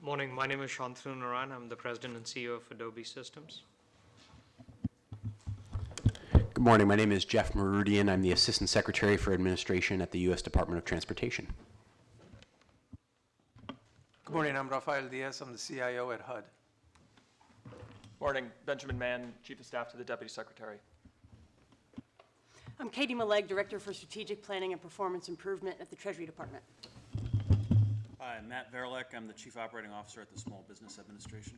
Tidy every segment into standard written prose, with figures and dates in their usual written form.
Morning, my name is Shantanu Narayan. I'm the President and CEO of Adobe Systems. Good morning, my name is Jeff Marudian. I'm the Assistant Secretary for Administration at the U.S. Department of Transportation. Good morning, I'm Rafael Diaz. I'm the CIO at HUD. Morning, Benjamin Mann, Chief of Staff to the Deputy Secretary. I'm Katie Maleg, Director for Strategic Planning and Performance Improvement at the Treasury Department. Hi, I'm Matt Verlick. I'm the Chief Operating Officer at the Small Business Administration.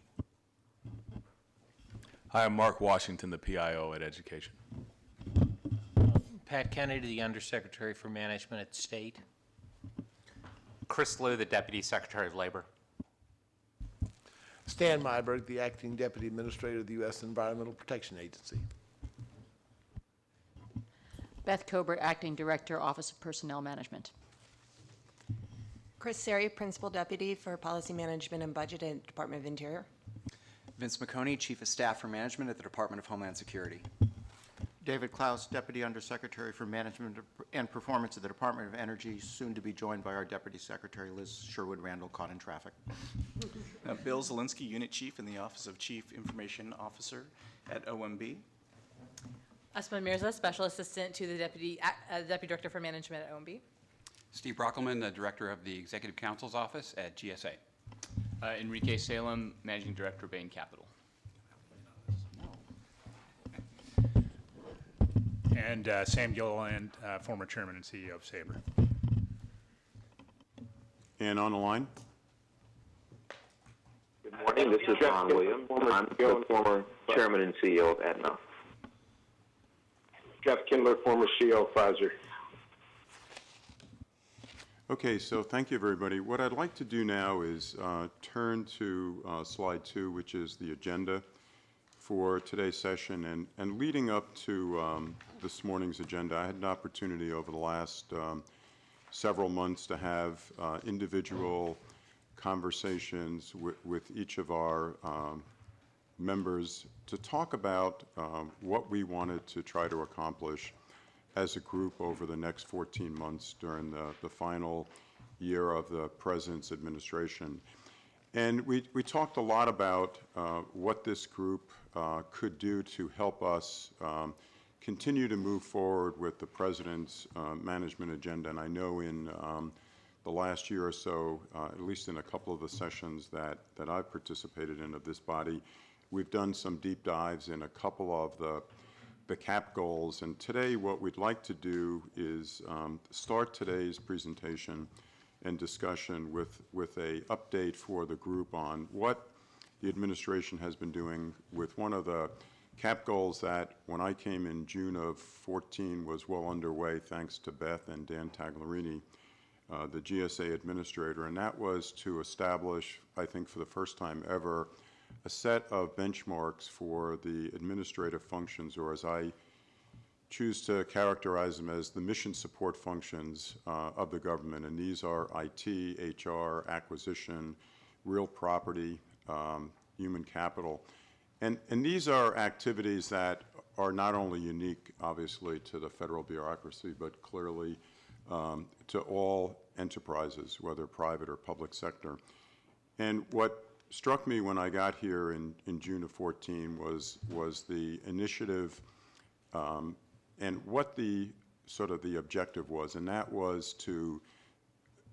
Hi, I'm Mark Washington, the PIO at Education. Pat Kennedy, the Undersecretary for Management at State. Chris Liu, the Deputy Secretary of Labor. Stan Myberg, the Acting Deputy Administrator of the U.S. Environmental Protection Agency. Beth Kober, Acting Director, Office of Personnel Management. Chris Seri, Principal Deputy for Policy Management and Budget at Department of Interior. Vince McConey, Chief of Staff for Management at the Department of Homeland Security. David Klaus, Deputy Undersecretary for Management and Performance at the Department of Energy, soon to be joined by our Deputy Secretary, Liz Sherwood-Randall, caught in traffic. Bill Zielinski, Unit Chief in the Office of Chief Information Officer at OMB. Asma Mirza, Special Assistant to the Deputy Director for Management at OMB. Steve Brockelman, the Director of the Executive Counsel's Office at GSA. Enrique Salem, Managing Director, Bain Capital. And Sam Gilliland, former Chairman and CEO of Sabre. And on the line? Good morning, this is Ron Williams. I'm the former Chairman and CEO of Aetna. Jeff Kindler, former CEO of Pfizer. Okay, so thank you, everybody. What I'd like to do now is turn to slide 2, which is the agenda for today's session. And leading up to this morning's agenda, I had an opportunity over the last several months to have individual conversations with each of our members to talk about what we wanted to try to accomplish as a group over the next 14 months during the final year of the President's administration. And we talked a lot about what this group could do to help us continue to move forward with the President's management agenda. And I know in the last year or so, at least in a couple of the sessions that I've participated in of this body, we've done some deep dives in a couple of the CAP goals. And today what we'd like to do is start today's presentation and discussion with a update for the group on what the administration has been doing with one of the CAP goals that when I came in June of 14 was well underway thanks to Beth and Dan Taglerini, the GSA administrator, and that was to establish, I think for the first time ever, a set of benchmarks for the administrative functions, or as I choose to characterize them as the mission support functions of the government. And these are IT, HR, acquisition, real property, human capital. And these are activities that are not only unique, obviously, to the federal bureaucracy, but clearly to all enterprises, whether private or public sector. And what struck me when I got here in June of 14 was the initiative and what the sort of the objective was, and that was to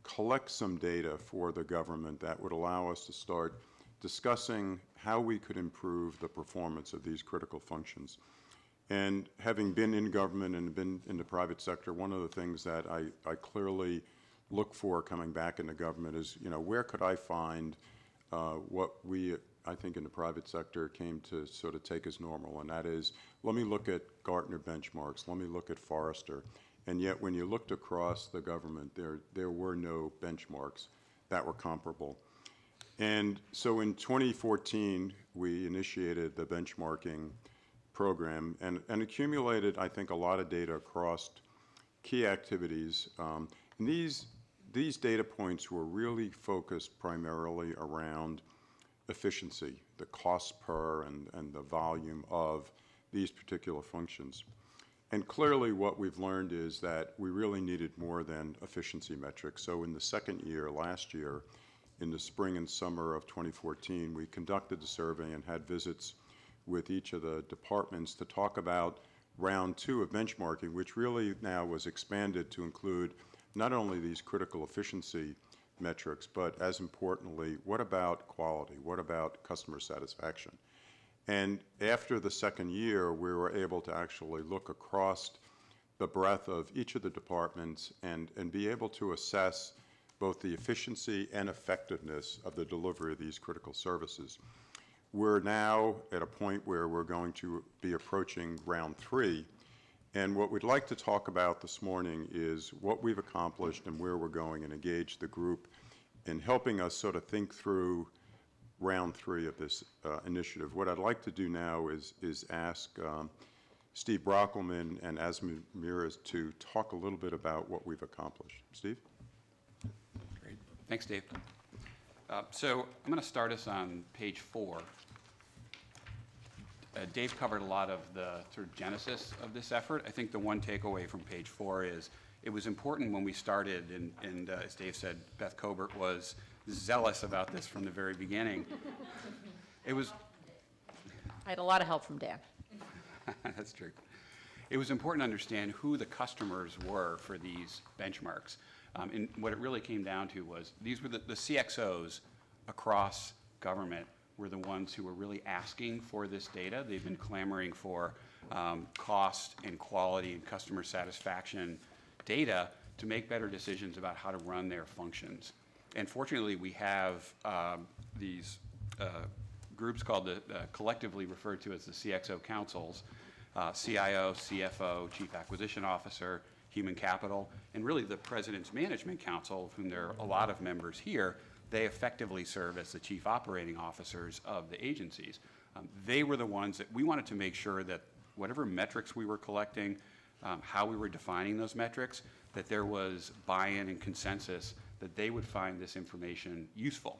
collect some data for the government that would allow us to start discussing how we could improve the performance of these critical functions. And having been in government and been in the private sector, one of the things that I clearly look for coming back into government is, where could I find what we, I think in the private sector, came to sort of take as normal, and that is, let me look at Gartner benchmarks, let me look at Forrester, and yet when you looked across the government, there were no benchmarks that were comparable. And so in 2014, we initiated the benchmarking program and accumulated, I think, a lot of data across key activities. And these data points were really focused primarily around efficiency, the cost per and the volume of these particular functions. And clearly what we've learned is that we really needed more than efficiency metrics. So in the second year, last year, in the spring and summer of 2014. We conducted the survey and had visits with each of the departments to talk about round 2 of benchmarking, which really now was expanded to include not only these critical efficiency metrics, but as importantly, what about quality? What about customer satisfaction? And after the second year, we were able to actually look across the breadth of each of the departments and be able to assess both the efficiency and effectiveness of the delivery of these critical services. We're now at a point where we're going to be approaching round 3, and what we'd like to talk about this morning is what we've accomplished and where we're going, and engage the group in helping us sort of think through round 3 of this initiative. What I'd like to do now is ask Steve Brockelman and Asma Mears to talk a little bit about what we've accomplished. Steve? Great. Thanks, Dave. So I'm going to start us on page 4. Dave covered a lot of the sort of genesis of this effort. I think the one takeaway from page 4 is it was important when we started, and as Dave said, Beth Cobert was zealous about this from the very beginning. It was... I had a lot of help from Dan. That's true. It was important to understand who the customers were for these benchmarks. And what it really came down to was these were the CXOs across government were the ones who were really asking for this data. They've been clamoring for cost and quality and customer satisfaction data to make better decisions about how to run their functions. And fortunately, we have these groups called collectively referred to as the CXO councils, CIO, CFO, Chief Acquisition Officer, Human Capital, and really the President's Management Council, of whom there are a lot of members here. They effectively serve as the chief operating officers of the agencies. They were the ones that we wanted to make sure that whatever metrics we were collecting, how we were defining those metrics, that there was buy-in and consensus that they would find this information useful.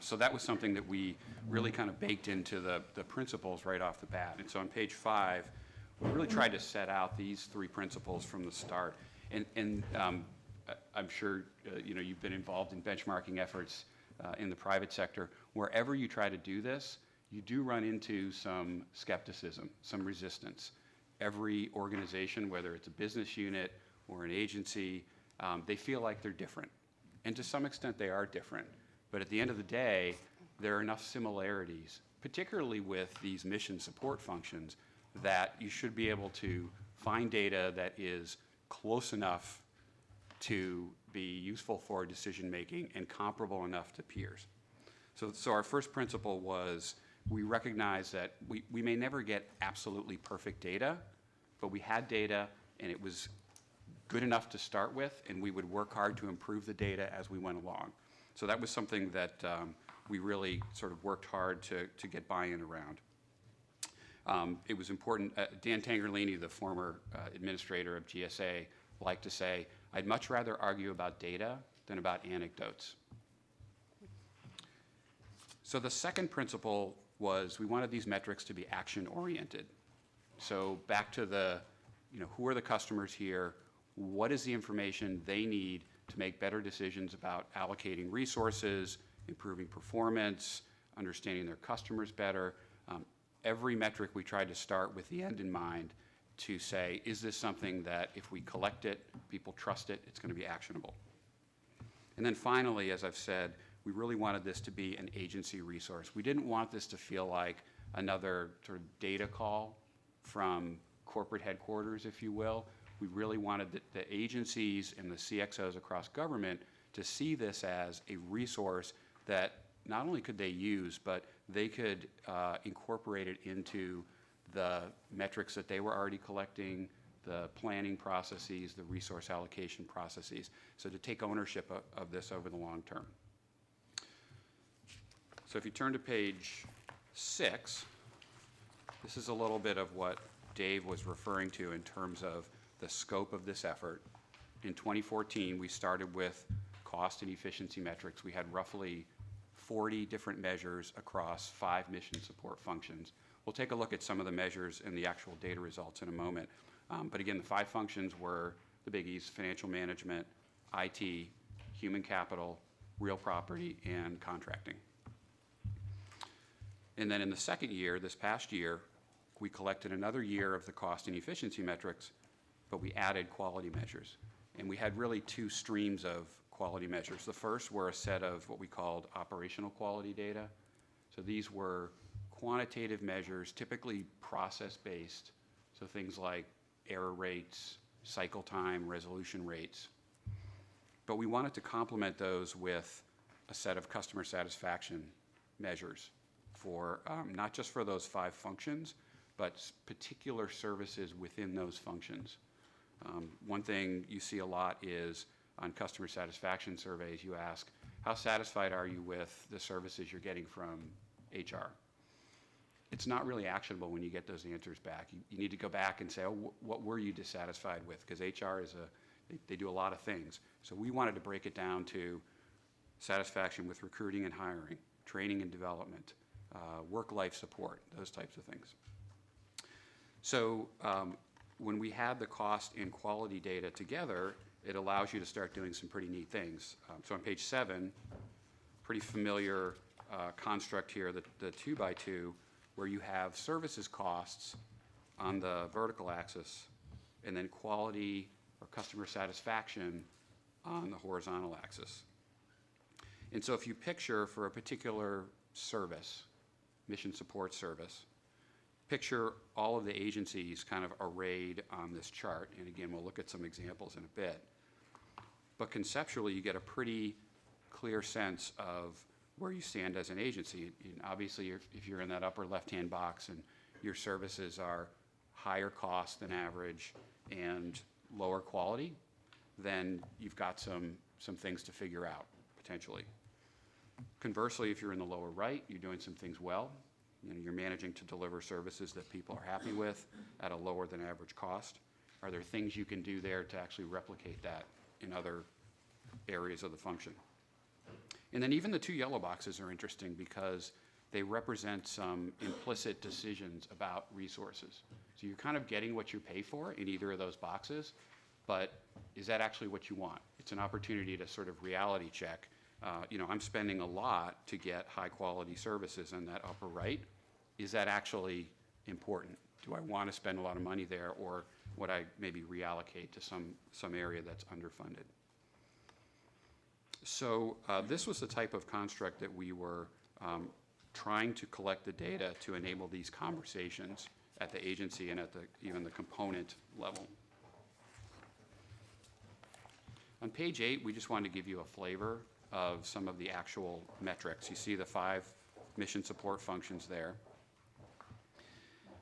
So that was something that we really kind of baked into the principles right off the bat. And so on page 5, we really tried to set out these 3 principles from the start. And I'm sure you've been involved in benchmarking efforts in the private sector. Wherever you try to do this, you do run into some skepticism, some resistance. Every organization, whether it's a business unit or an agency, they feel like they're different. And to some extent, they are different. But at the end of the day, there are enough similarities, particularly with these mission support functions, that you should be able to find data that is close enough to be useful for decision making and comparable enough to peers. So our first principle was we recognize that we may never get absolutely perfect data, but we had data and it was good enough to start with, and we would work hard to improve the data as we went along. So that was something that we really sort of worked hard to get buy-in around. It was important. Dan Tangerlini, the former administrator of GSA, liked to say, I'd much rather argue about data than about anecdotes. So the second principle was we wanted these metrics to be action-oriented. So back to the, who are the customers here? What is the information they need to make better decisions about allocating resources, improving performance, understanding their customers better? Every metric we tried to start with the end in mind to say, is this something that if we collect it, people trust it, it's going to be actionable? And then finally, as I've said, we really wanted this to be an agency resource. We didn't want this to feel like another sort of data call from corporate headquarters, if you will. We really wanted the agencies and the CXOs across government to see this as a resource that not only could they use, but they could incorporate it into the metrics that they were already collecting, the planning processes, the resource allocation processes, so to take ownership of this over the long term. So if you turn to page 6, this is a little bit of what Dave was referring to in terms of the scope of this effort. In 2014, we started with cost and efficiency metrics. We had roughly 40 different measures across 5 mission support functions. We'll take a look at some of the measures and the actual data results in a moment. But again, the 5 functions were the biggies: financial management, IT, human capital, real property, and contracting. And then in the second year, this past year, we collected another year of the cost and efficiency metrics, but we added quality measures. And we had really two streams of quality measures. The first were a set of what we called operational quality data. So these were quantitative measures, typically process-based, so things like error rates, cycle time, resolution rates. But we wanted to complement those with a set of customer satisfaction measures for not just for those 5 functions, but particular services within those functions. One thing you see a lot is on customer satisfaction surveys, you ask, how satisfied are you with the services you're getting from HR? It's not really actionable when you get those answers back. You need to go back and say, oh, what were you dissatisfied with? Because HR is they do a lot of things. So we wanted to break it down to satisfaction with recruiting and hiring, training and development, work-life support, those types of things. So when we had the cost and quality data together, it allows you to start doing some pretty neat things. So on page 7, pretty familiar construct here, the 2x2, where you have services costs on the vertical axis and then quality or customer satisfaction on the horizontal axis. And so if you picture for a particular service, mission support service, picture all of the agencies kind of arrayed on this chart. And again, we'll look at some examples in a bit. But conceptually, you get a pretty clear sense of where you stand as an agency. And obviously, if you're in that upper left-hand box and your services are higher cost than average and lower quality, then you've got some things to figure out, potentially. Conversely, if you're in the lower right, you're doing some things well. You know, you're managing to deliver services that people are happy with at a lower than average cost. Are there things you can do there to actually replicate that in other areas of the function? And then even the 2 yellow boxes are interesting because they represent some implicit decisions about resources. So you're kind of getting what you pay for in either of those boxes, but is that actually what you want? It's an opportunity to sort of reality check. You know, I'm spending a lot to get high quality services in that upper right. Is that actually important? Do I want to spend a lot of money there, or would I maybe reallocate to some area that's underfunded? So this was the type of construct that we were trying to collect the data to enable these conversations at the agency and at even the component level. On page 8, we just wanted to give you a flavor of some of the actual metrics. You see the 5 mission support functions there.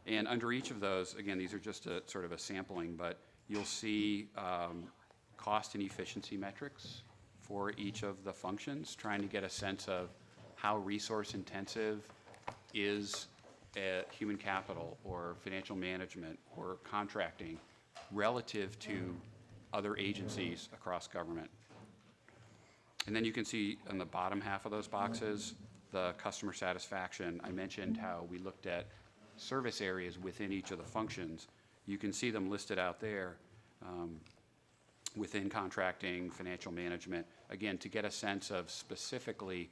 And under each of those, again, these are just a sort of a sampling, but you'll see cost and efficiency metrics for each of the functions, trying to get a sense of how resource intensive is human capital or financial management or contracting relative to other agencies across government. And then you can see on the bottom half of those boxes, the customer satisfaction. I mentioned how we looked at service areas within each of the functions. You can see them listed out there within contracting, financial management, again, to get a sense of specifically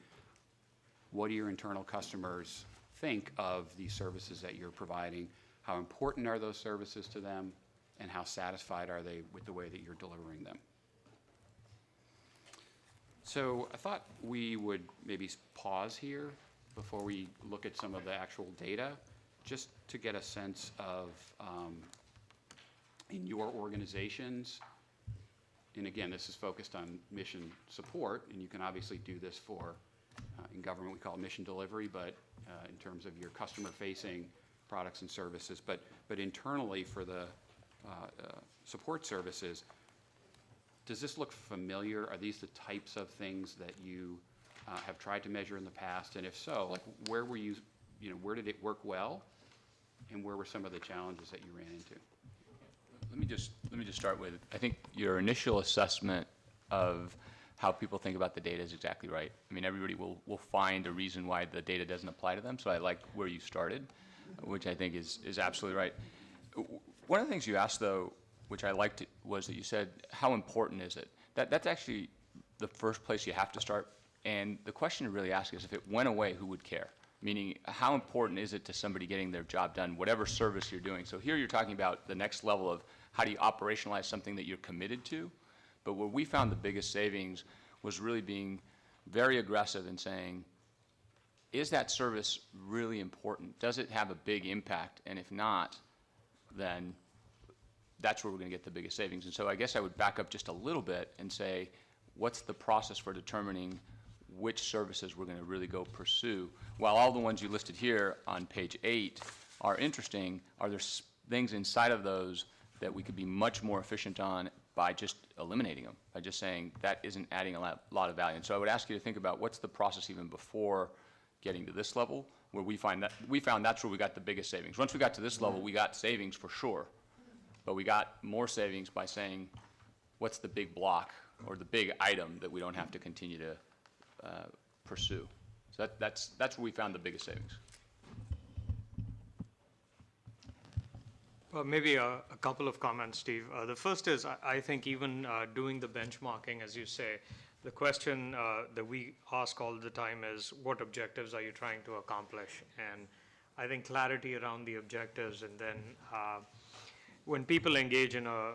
what do your internal customers think of these services that you're providing, how important are those services to them, and how satisfied are they with the way that you're delivering them. So I thought we would maybe pause here before we look at some of the actual data, just to get a sense of, in your organizations, and again, this is focused on mission support, and you can obviously do this for, in government we call it mission delivery, but in terms of your customer-facing products and services, but internally for the support services, does this look familiar? Are these the types of things that you have tried to measure in the past? And if so, like where were you know, where did it work well? And where were some of the challenges that you ran into? Let me just start with, I think your initial assessment of how people think about the data is exactly right. I mean, everybody will find a reason why the data doesn't apply to them, so I like where you started, which I think is absolutely right. One of the things you asked, though, which I liked, was that you said, how important is it? That's actually the first place you have to start And the question to really ask is, if it went away, who would care? Meaning, how important is it to somebody getting their job done, whatever service you're doing? So here you're talking about the next level of how do you operationalize something that you're committed to. But where we found the biggest savings was really being very aggressive in saying, is that service really important? Does it have a big impact? And if not, then that's where we're going to get the biggest savings. And so I guess I would back up just a little bit and say, what's the process for determining which services we're going to really go pursue? While all the ones you listed here on page 8 are interesting, are there things inside of those that we could be much more efficient on by just eliminating them, by just saying that isn't adding a lot of value? And so I would ask you to think about what's the process even before getting to this level, where we found that's where we got the biggest savings. Once we got to this level, we got savings for sure, but we got more savings by saying, what's the big block or the big item that we don't have to continue to pursue? So that's where we found the biggest savings. Maybe a couple of comments, Steve. The first is, I think even doing the benchmarking, as you say, the question that we ask all the time is, what objectives are you trying to accomplish? And I think clarity around the objectives, and then when people engage in a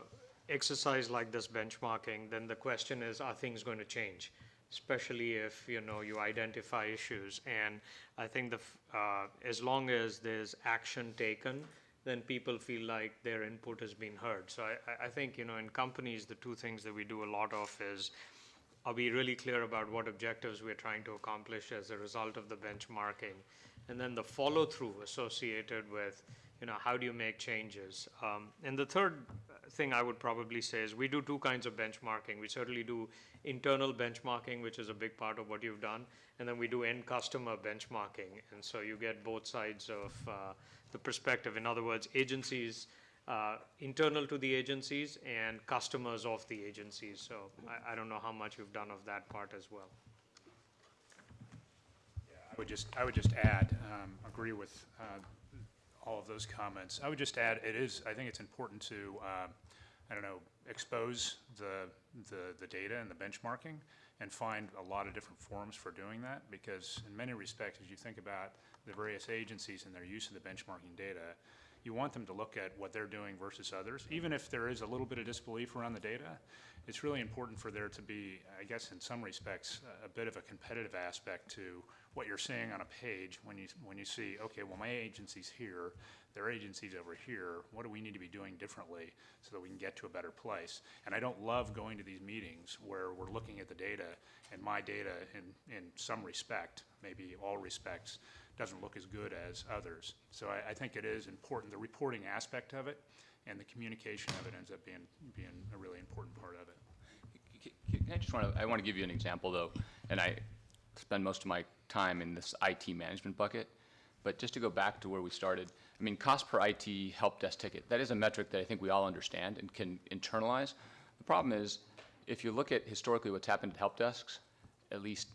exercise like this benchmarking, then the question is, are things going to change? Especially if you identify issues. And I think as long as there's action taken, then people feel like their input has been heard. So I think in companies, the two things that we do a lot of is, are we really clear about what objectives we're trying to accomplish as a result of the benchmarking? And then the follow-through associated with, how do you make changes? And the third thing I would probably say is, we do two kinds of benchmarking. We certainly do internal benchmarking, which is a big part of what you've done, and then we do end customer benchmarking. And so you get both sides of the perspective. In other words, agencies, internal to the agencies, and customers of the agencies. So I don't know how much you've done of that part as well. Yeah, I would just add, agree with all of those comments. I would just add, I think it's important to, expose the data and the benchmarking, and find a lot of different forums for doing that, because in many respects, as you think about the various agencies and their use of the benchmarking data, you want them to look at what they're doing versus others. Even if there is a little bit of disbelief around the data, it's really important for there to be, I guess in some respects, a bit of a competitive aspect to what you're seeing on a page when you see, okay, well, my agency's here, their agency's over here, what do we need to be doing differently so that we can get to a better place? And I don't love going to these meetings where we're looking at the data, and my data in some respect, maybe all respects, doesn't look as good as others. So I think it is important, the reporting aspect of it and the communication of it ends up being a really important part of it. I want to give you an example though, and I spend most of my time in this IT management bucket, but just to go back to where we started, I mean, cost per IT help desk ticket, that is a metric that I think we all understand and can internalize. The problem is, if you look at historically what's happened at help desks, at least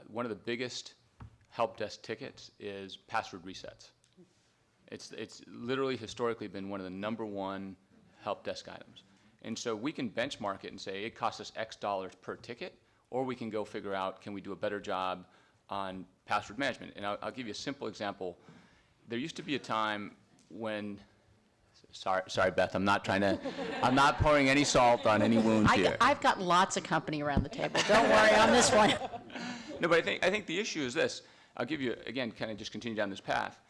one of the biggest help desk tickets is password resets. It's literally historically been one of the #1 help desk items. And so we can benchmark it and say it costs us X dollars per ticket, or we can go figure out, can we do a better job on password management? And I'll give you a simple example. There used to be a time when, sorry Beth, I'm not pouring any salt on any wounds here. I've got lots of company around the table. Don't worry on this one. No, but I think the issue is this. I'll give you, again, kind of just continue down this path.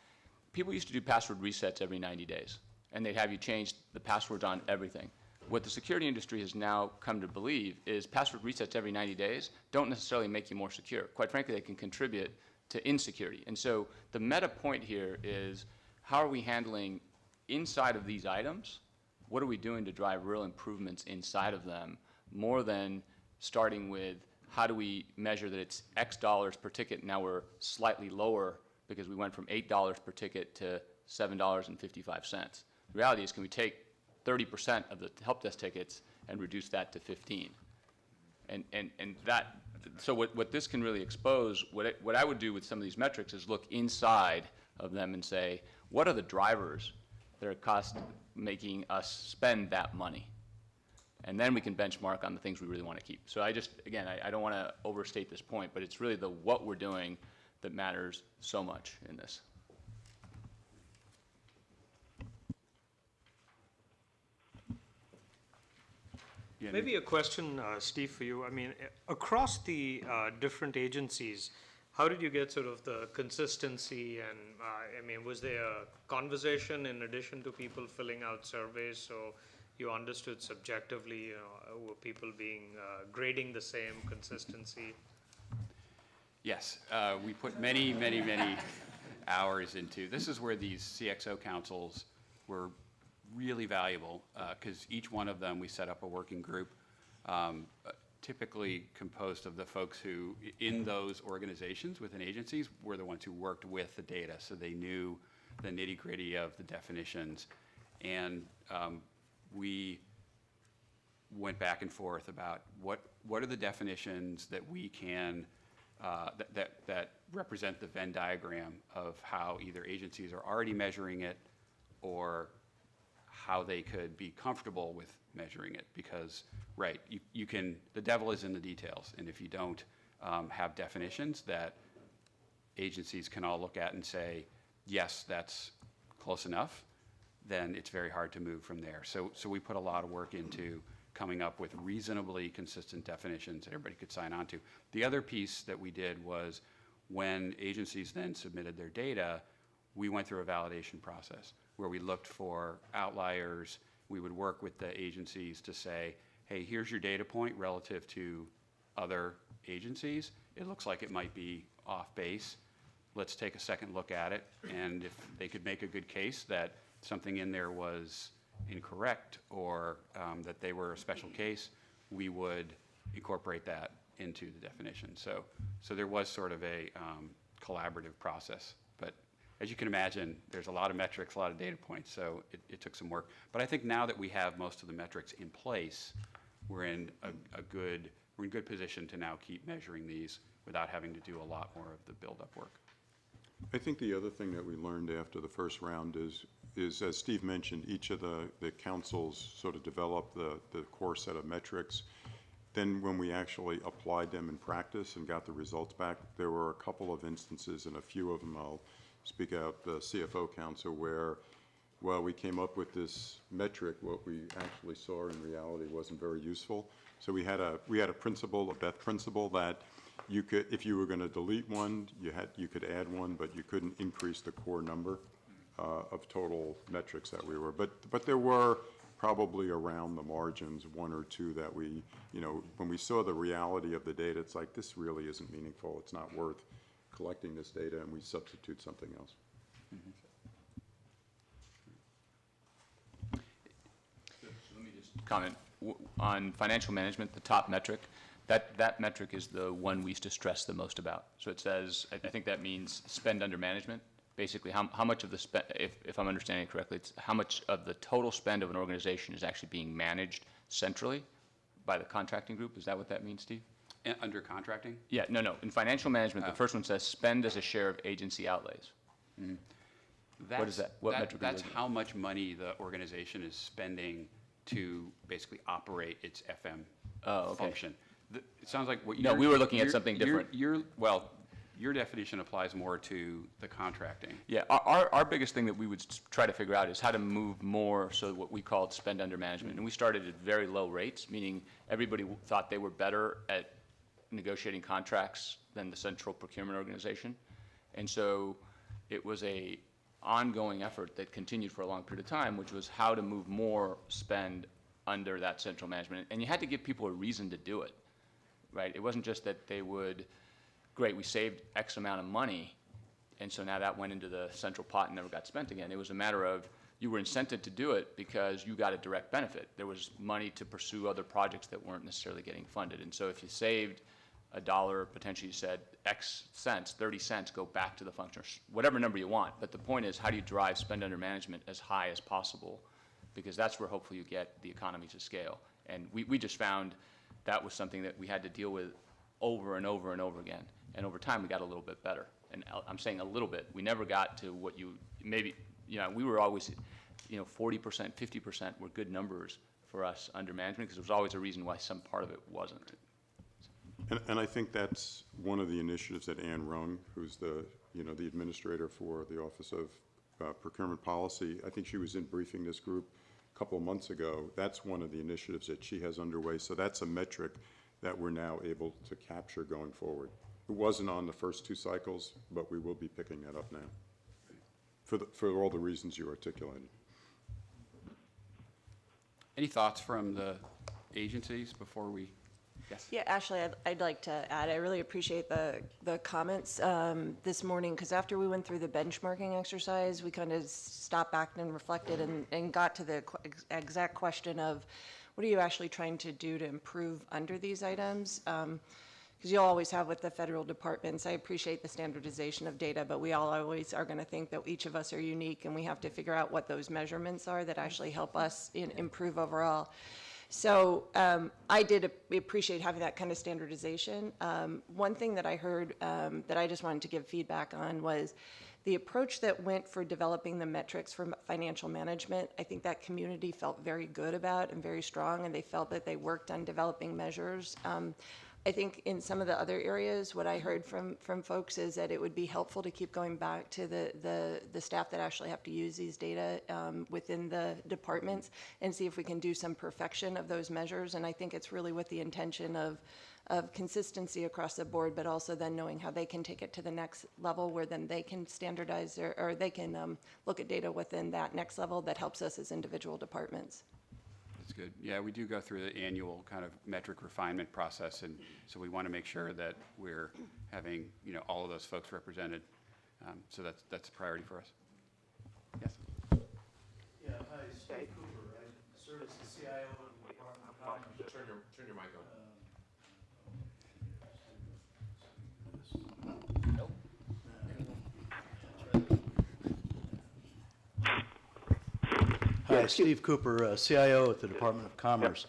People used to do password resets every 90 days, and they'd have you change the passwords on everything. What the security industry has now come to believe is password resets every 90 days don't necessarily make you more secure. Quite frankly, they can contribute to insecurity. And so the meta point here is, how are we handling inside of these items? What are we doing to drive real improvements inside of them, more than starting with, how do we measure that it's X dollars per ticket, now we're slightly lower because we went from $8 per ticket to $7.55. The reality is, can we take 30% of the help desk tickets and reduce that to 15? And that, so what this can really expose, what I would do with some of these metrics is look inside of them and say, what are the drivers that are making us spend that money? And then we can benchmark on the things we really want to keep. So I just, again, I don't want to overstate this point, but it's really the what we're doing that matters so much in this. Yeah, Maybe a question, Steve, for you. I mean, across the different agencies, how did you get sort of the consistency? And I mean, was there a conversation in addition to people filling out surveys? So you understood subjectively, were people being grading the same consistency? Yes, we put many, many, many hours into. This is where these CXO councils were really valuable, because each one of them, we set up a working group, typically composed of the folks who, in those organizations within agencies, were the ones who worked with the data, so they knew the nitty-gritty of the definitions. And we went back and forth about what are the definitions that we can, that represent the Venn diagram of how either agencies are already measuring it or how they could be comfortable with measuring it. Because, right, you can, the devil is in the details, and if you don't have definitions that agencies can all look at and say, yes, that's close enough, then it's very hard to move from there. So we put a lot of work into coming up with reasonably consistent definitions that everybody could sign on to. The other piece that we did was when agencies then submitted their data, we went through a validation process where we looked for outliers. We would work with the agencies to say, hey, here's your data point relative to other agencies. It looks like it might be off base. Let's take a second look at it. And if they could make a good case that something in there was incorrect or that they were a special case, we would incorporate that into the definition. So there was sort of a collaborative process. But as you can imagine, there's a lot of metrics, a lot of data points, so it took some work. But I think now that we have most of the metrics in place, we're in a good position to now keep measuring these without having to do a lot more of the build-up work. I think the other thing that we learned after the first round is as Steve mentioned, each of the councils sort of developed the core set of metrics. Then when we actually applied them in practice and got the results back, there were a couple of instances, and a few of them I'll speak out, the CFO council, where while we came up with this metric, what we actually saw in reality wasn't very useful. So we had a principle, a Beth principle, that you could, if you were going to delete one, you could add one, but you couldn't increase the core number of total metrics that we were. But there were probably around the margins, one or two that we, when we saw the reality of the data, it's like, this really isn't meaningful. It's not worth collecting this data, and we substitute something else. Let me just comment on financial management, the top metric. That metric is the one we used to stress the most about. So it says, I think that means spend under management. Basically, how much of the spend, if I'm understanding it correctly, it's how much of the total spend of an organization is actually being managed centrally by the contracting group. Is that what that means, Steve? Under contracting? Yeah, no. In financial management, the first one says spend as a share of agency outlays. What is that? What metric? That's how much money the organization is spending to basically operate its FM function. It sounds like what No, we were looking at something different. Your definition applies more to the contracting. Yeah, our biggest thing that we would try to figure out is how to move more so what we called spend under management. And we started at very low rates, meaning everybody thought they were better at negotiating contracts than the central procurement organization. And so it was a ongoing effort that continued for a long period of time, which was how to move more spend under that central management. And you had to give people a reason to do it, right? It wasn't just that they would, great, we saved X amount of money, and so now that went into the central pot and never got spent again. It was a matter of you were incented to do it because you got a direct benefit. There was money to pursue other projects that weren't necessarily getting funded. And so if you saved $1, potentially you said X cents, 30 cents, go back to the function, whatever number you want. But the point is, how do you drive spend under management as high as possible? Because that's where hopefully you get the economies of scale. And we just found that was something that we had to deal with over and over and over again. And over time, we got a little bit better. And I'm saying a little bit. We never got to what you, maybe, we were always, 40%, 50% were good numbers for us under management, because there was always a reason why some part of it wasn't. And I think that's one of the initiatives that Ann Rung, who's the administrator for the Office of Procurement Policy, I think she was in briefing this group a couple of months ago. That's one of the initiatives that she has underway. So that's a metric that we're now able to capture going forward. It wasn't on the first 2 cycles, but we will be picking that up now for all the reasons you articulated. Any thoughts from the agencies before we, yes? Yeah, Ashley, I'd like to add, I really appreciate the comments this morning, because after we went through the benchmarking exercise, we kind of stopped back and reflected and got to the exact question of, what are you actually trying to do to improve under these items? Because you'll always have with the federal departments, I appreciate the standardization of data, but we all always are going to think that each of us are unique, and we have to figure out what those measurements are that actually help us improve overall. So I did appreciate having that kind of standardization. One thing that I heard that I just wanted to give feedback on was the approach that went for developing the metrics for financial management. I think that community felt very good about and very strong, and they felt that they worked on developing measures. I think in some of the other areas, what I heard from folks is that it would be helpful to keep going back to the staff that actually have to use these data within the departments and see if we can do some perfection of those measures. And I think it's really with the intention of consistency across the board, but also then knowing how they can take it to the next level where then they can standardize or they can look at data within that next level that helps us as individual departments. That's good. Yeah, we do go through the annual kind of metric refinement process, and so we want to make sure that we're having, all of those folks represented. So that's a priority for us. Yes. Yeah, hi, Steve Cooper. I serve as the CIO in the Department of Commerce. Turn your mic on. Hi, Steve Cooper, CIO at the Department of Commerce.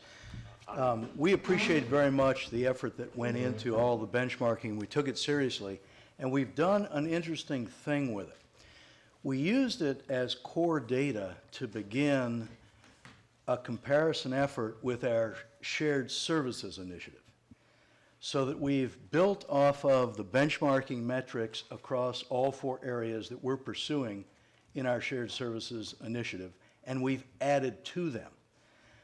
We appreciate very much the effort that went into all the benchmarking. We took it seriously, and we've done an interesting thing with it. We used it as core data to begin a comparison effort with our shared services initiative, so that we've built off of the benchmarking metrics across all 4 areas that we're pursuing in our shared services initiative, and we've added to them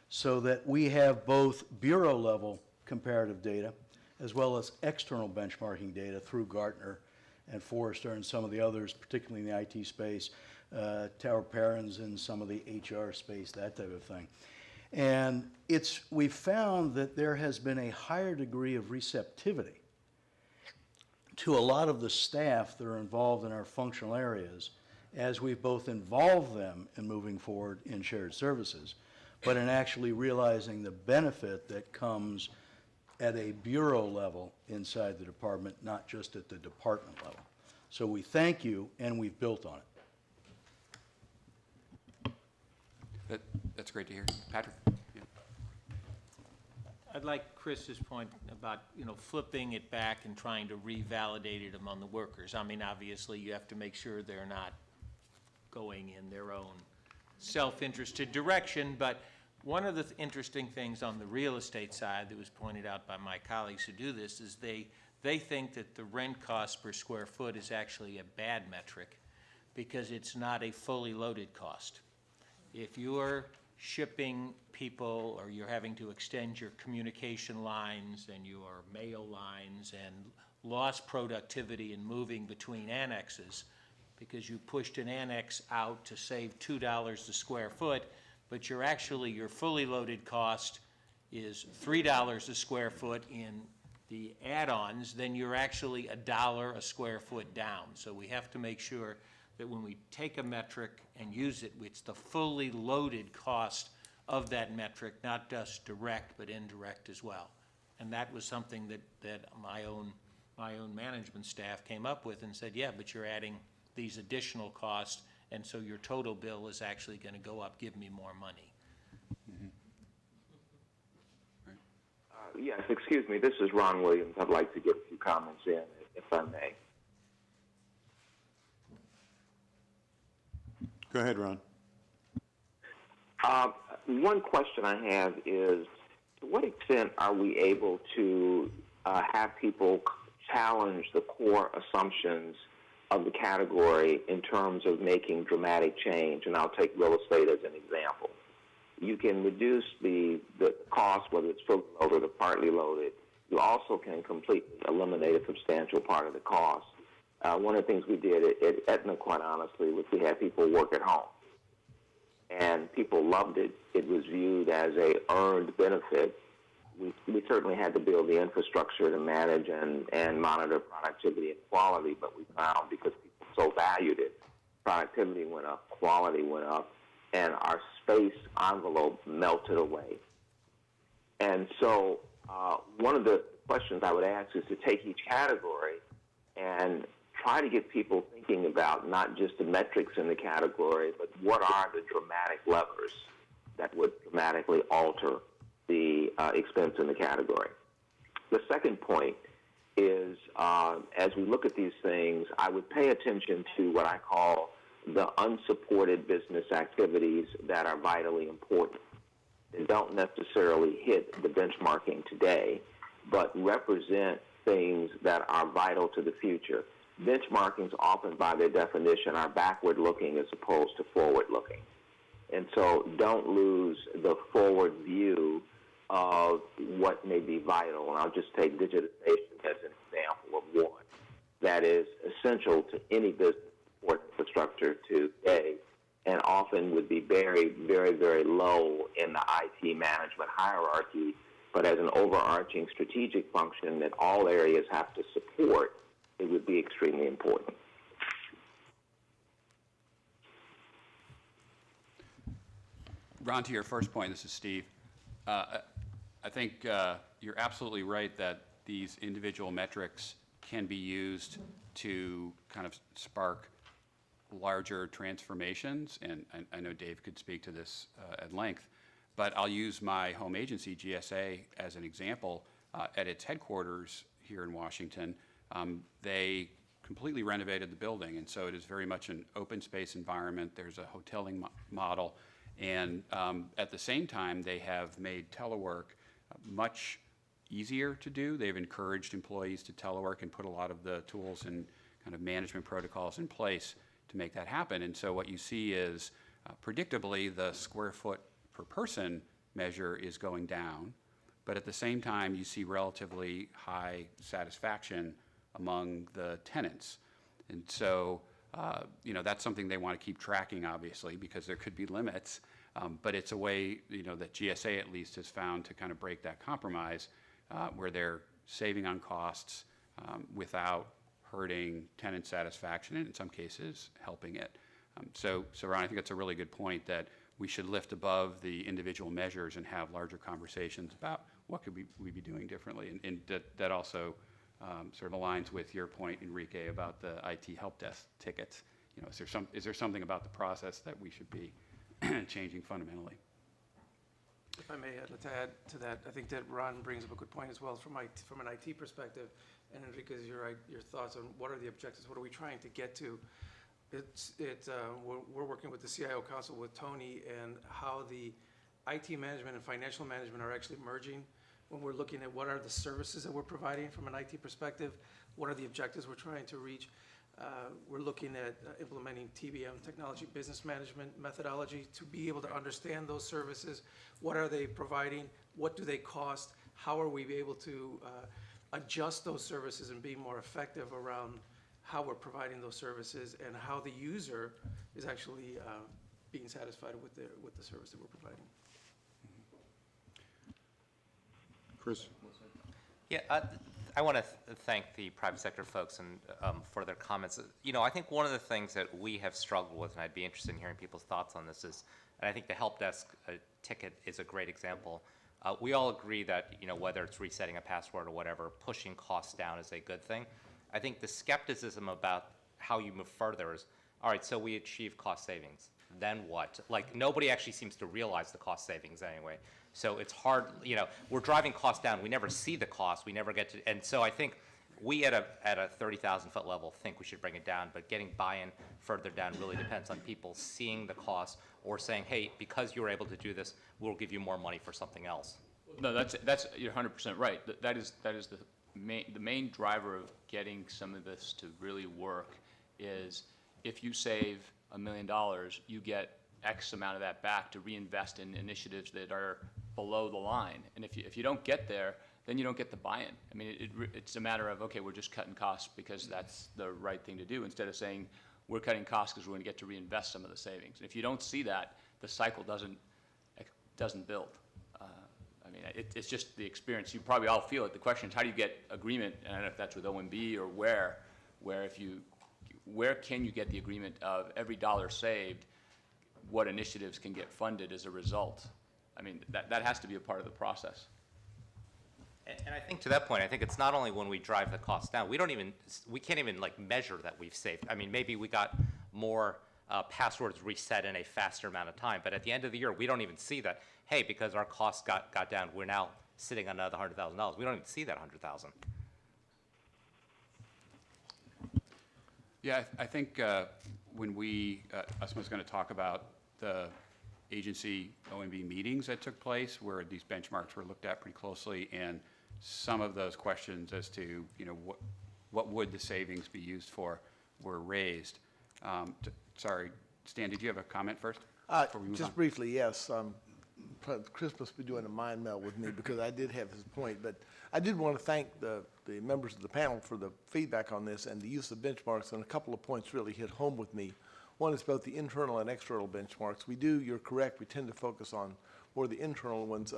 so that we have both bureau-level comparative data as well as external benchmarking data through Gartner and Forrester and some of the others, particularly in the IT space, Tower Perrins in some of the HR space, that type of thing. And we've found that there has been a higher degree of receptivity to a lot of the staff that are involved in our functional areas as we've both involved them in moving forward in shared services, but in actually realizing the benefit that comes at a bureau level inside the department, not just at the department level. So we thank you, and we've built on it. That's great to hear. Patrick? Yeah. I'd like Chris's point about, flipping it back and trying to revalidate it among the workers. I mean, obviously, you have to make sure they're not going in their own self-interested direction, but one of the interesting things on the real estate side that was pointed out by my colleagues who do this is they think that the rent cost per square foot is actually a bad metric because it's not a fully loaded cost. If you're shipping people or you're having to extend your communication lines and your mail lines and lost productivity in moving between annexes because you pushed an annex out to save $2 a square foot, but your fully loaded cost is $3 a square foot in the add-ons, then you're actually $1 a square foot down. So we have to make sure that when we take a metric and use it, it's the fully loaded cost of that metric, not just direct but indirect as well. And that was something that my own management staff came up with and said, yeah, but you're adding these additional costs, and so your total bill is actually going to go up. Give me more money. Mm-hmm. Yes, excuse me, this is Ron Williams. I'd like to get a few comments in, if I may. Go ahead, Ron. one question I have is, to what extent are we able to have people challenge the core assumptions of the category in terms of making dramatic change? And I'll take real estate as an example. You can reduce the cost, whether it's fully loaded or partly loaded. You also can completely eliminate a substantial part of the cost. One of the things we did at Aetna, quite honestly, was we had people work at home. And people loved it. It was viewed as a earned benefit. We certainly had to build the infrastructure to manage and monitor productivity and quality, but we found because people so valued it, productivity went up, quality went up, and our space envelope melted away. And so one of the questions I would ask is to take each category and try to get people thinking about not just the metrics in the category, but what are the dramatic levers that would dramatically alter the expense in the category. The second point is, as we look at these things, I would pay attention to what I call the unsupported business activities that are vitally important. They don't necessarily hit the benchmarking today, but represent things that are vital to the future. Benchmarkings often, by their definition, are backward-looking as opposed to forward-looking. And so don't lose the forward view of what may be vital. And I'll just take digitization as an example of one that is essential to any business support infrastructure today, and often would be buried very, very low in the IT management hierarchy, but as an overarching strategic function that all areas have to support, it would be extremely important. Ron, to your first point, this is Steve. I think you're absolutely right that these individual metrics can be used to kind of spark larger transformations, and I know Dave could speak to this at length, but I'll use my home agency, GSA, as an example. At its headquarters here in Washington, they completely renovated the building, and so it is very much an open space environment. There's a hoteling model, and at the same time, they have made telework much easier to do. They've encouraged employees to telework and put a lot of the tools and kind of management protocols in place to make that happen. And so what you see is, predictably, the square foot per person measure is going down, but at the same time, you see relatively high satisfaction among the tenants. And so, that's something they want to keep tracking, obviously, because there could be limits, but it's a way, that GSA at least has found to kind of break that compromise where they're saving on costs without hurting tenant satisfaction, and in some cases, helping it. So Ron, I think that's a really good point, that we should lift above the individual measures and have larger conversations about what could we be doing differently. And that also sort of aligns with your point, Enrique, about the IT help desk tickets. Is there something about the process that we should be changing fundamentally? If I may add to that, I think that Ron brings up a good point as well from an IT perspective, and Enrique's your thoughts on what are the objectives, what are we trying to get to. We're working with the CIO Council with Tony, and how the IT management and financial management are actually merging when we're looking at what are the services that we're providing from an IT perspective, what are the objectives we're trying to reach. We're looking at implementing TBM, technology business management methodology, to be able to understand those services. What are they providing? What do they cost? How are we able to adjust those services and be more effective around how we're providing those services, and how the user is actually being satisfied with the service that we're providing. Chris? Yeah, I want to thank the private sector folks and for their comments. I think one of the things that we have struggled with, and I'd be interested in hearing people's thoughts on this, is, and I think the help desk ticket is a great example. We all agree that, whether it's resetting a password or whatever, pushing costs down is a good thing. I think the skepticism about how you move further is, all right, so we achieve cost savings. Then what? Like, nobody actually seems to realize the cost savings anyway. So it's hard, we're driving costs down. We never see the cost. We never get to, and so I think we at a 30,000-foot level think we should bring it down, but getting buy-in further down really depends on people seeing the cost or saying, hey, because you were able to do this, we'll give you more money for something else. No, you're 100% right. That is the main driver of getting some of this to really work is if you save $1 million, you get X amount of that back to reinvest in initiatives that are below the line. And if you don't get there, then you don't get the buy-in. I mean, it's a matter of, okay, we're just cutting costs because that's the right thing to do, instead of saying we're cutting costs because we're going to get to reinvest some of the savings. And if you don't see that, the cycle doesn't build. I mean, it's just the experience. You probably all feel it. The question is, how do you get agreement? And I don't know if that's with OMB or where can you get the agreement of every dollar saved, what initiatives can get funded as a result? I mean, that has to be a part of the process. And I think to that point, I think it's not only when we drive the costs down, we can't even like measure that we've saved. I mean, maybe we got more passwords reset in a faster amount of time, but at the end of the year, we don't even see that, hey, because our costs got down, we're now sitting on another $100,000. We don't even see that $100,000. Yeah, I think when Asma's going to talk about the agency OMB meetings that took place where these benchmarks were looked at pretty closely, and some of those questions as to, what would the savings be used for were raised. Sorry, Stan, did you have a comment first? Before we move Just on? briefly, yes. Chris must be doing a mind meld with me because I did have his point, but I did want to thank the members of the panel for the feedback on this and the use of benchmarks, and a couple of points really hit home with me. One is both the internal and external benchmarks. You're correct, we tend to focus on more the internal ones.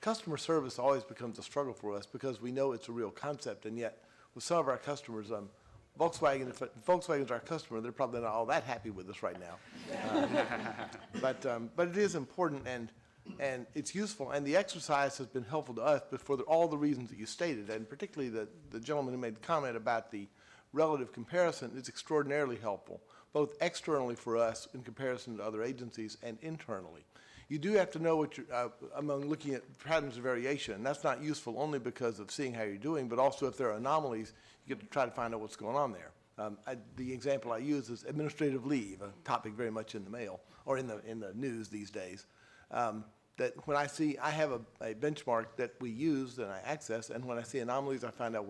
Customer service always becomes a struggle for us because we know it's a real concept, and yet with some of our customers, Volkswagen, if Volkswagen's our customer, they're probably not all that happy with us right now. But it is important and it's useful, and the exercise has been helpful to us, but for all the reasons that you stated, and particularly the gentleman who made the comment about the relative comparison is extraordinarily helpful, both externally for us in comparison to other agencies and internally. You do have to know what you're, among looking at patterns of variation, and that's not useful only because of seeing how you're doing, but also if there are anomalies, you get to try to find out what's going on there. The example I use is administrative leave, a topic very much in the mail, or in the news these days. That when I have a benchmark that we use and I access, and when I see anomalies, I find out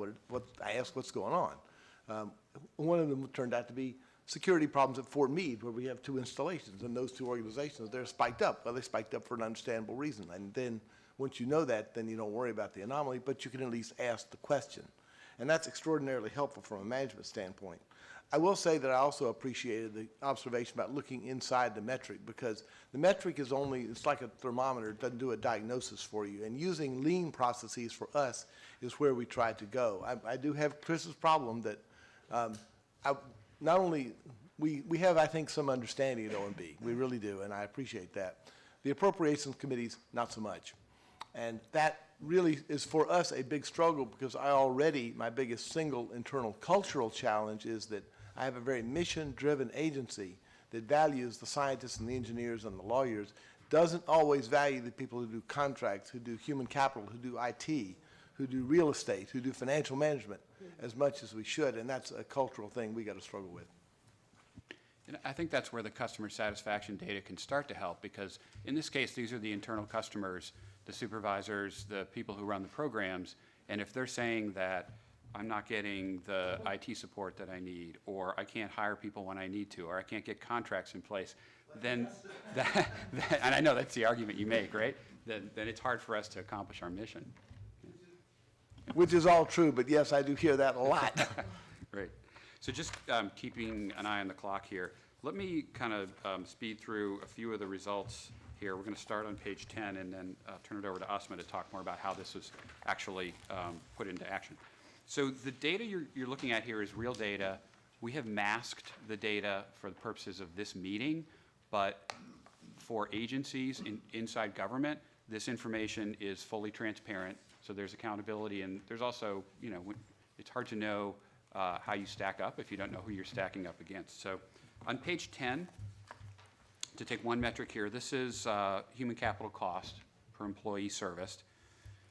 I ask what's going on. One of them turned out to be security problems at Fort Meade, where we have 2 installations, and those 2 organizations, they're spiked up. Well, they spiked up for an understandable reason, and then once you know that, then you don't worry about the anomaly, but you can at least ask the question. And that's extraordinarily helpful from a management standpoint. I will say that I also appreciated the observation about looking inside the metric, because the metric is it's like a thermometer, it doesn't do a diagnosis for you. And using lean processes for us is where we try to go. I do have Chris's problem that not only, we have, I think, some understanding at OMB, we really do, and I appreciate that. The appropriations committees, not so much. And that really is for us a big struggle because my biggest single internal cultural challenge is that I have a very mission-driven agency that values the scientists and the engineers and the lawyers, doesn't always value the people who do contracts, who do human capital, who do IT, who do real estate, who do financial management as much as we should, and that's a cultural thing we got to struggle with. And I think that's where the customer satisfaction data can start to help, because in this case, these are the internal customers, the supervisors, the people who run the programs, and if they're saying that I'm not getting the IT support that I need, or I can't hire people when I need to, or I can't get contracts in place, then and I know that's the argument you make, right? Then it's hard for us to accomplish our mission. Which is all true, but yes, I do hear that a lot. Great. So just keeping an eye on the clock here, let me kind of speed through a few of the results here. We're going to start on page 10 and then turn it over to Asma to talk more about how this was actually put into action. So the data you're looking at here is real data. We have masked the data for the purposes of this meeting, but for agencies inside government, this information is fully transparent. So there's accountability, and there's also, it's hard to know how you stack up if you don't know who you're stacking up against. So on page 10, to take one metric here, this is human capital cost per employee serviced.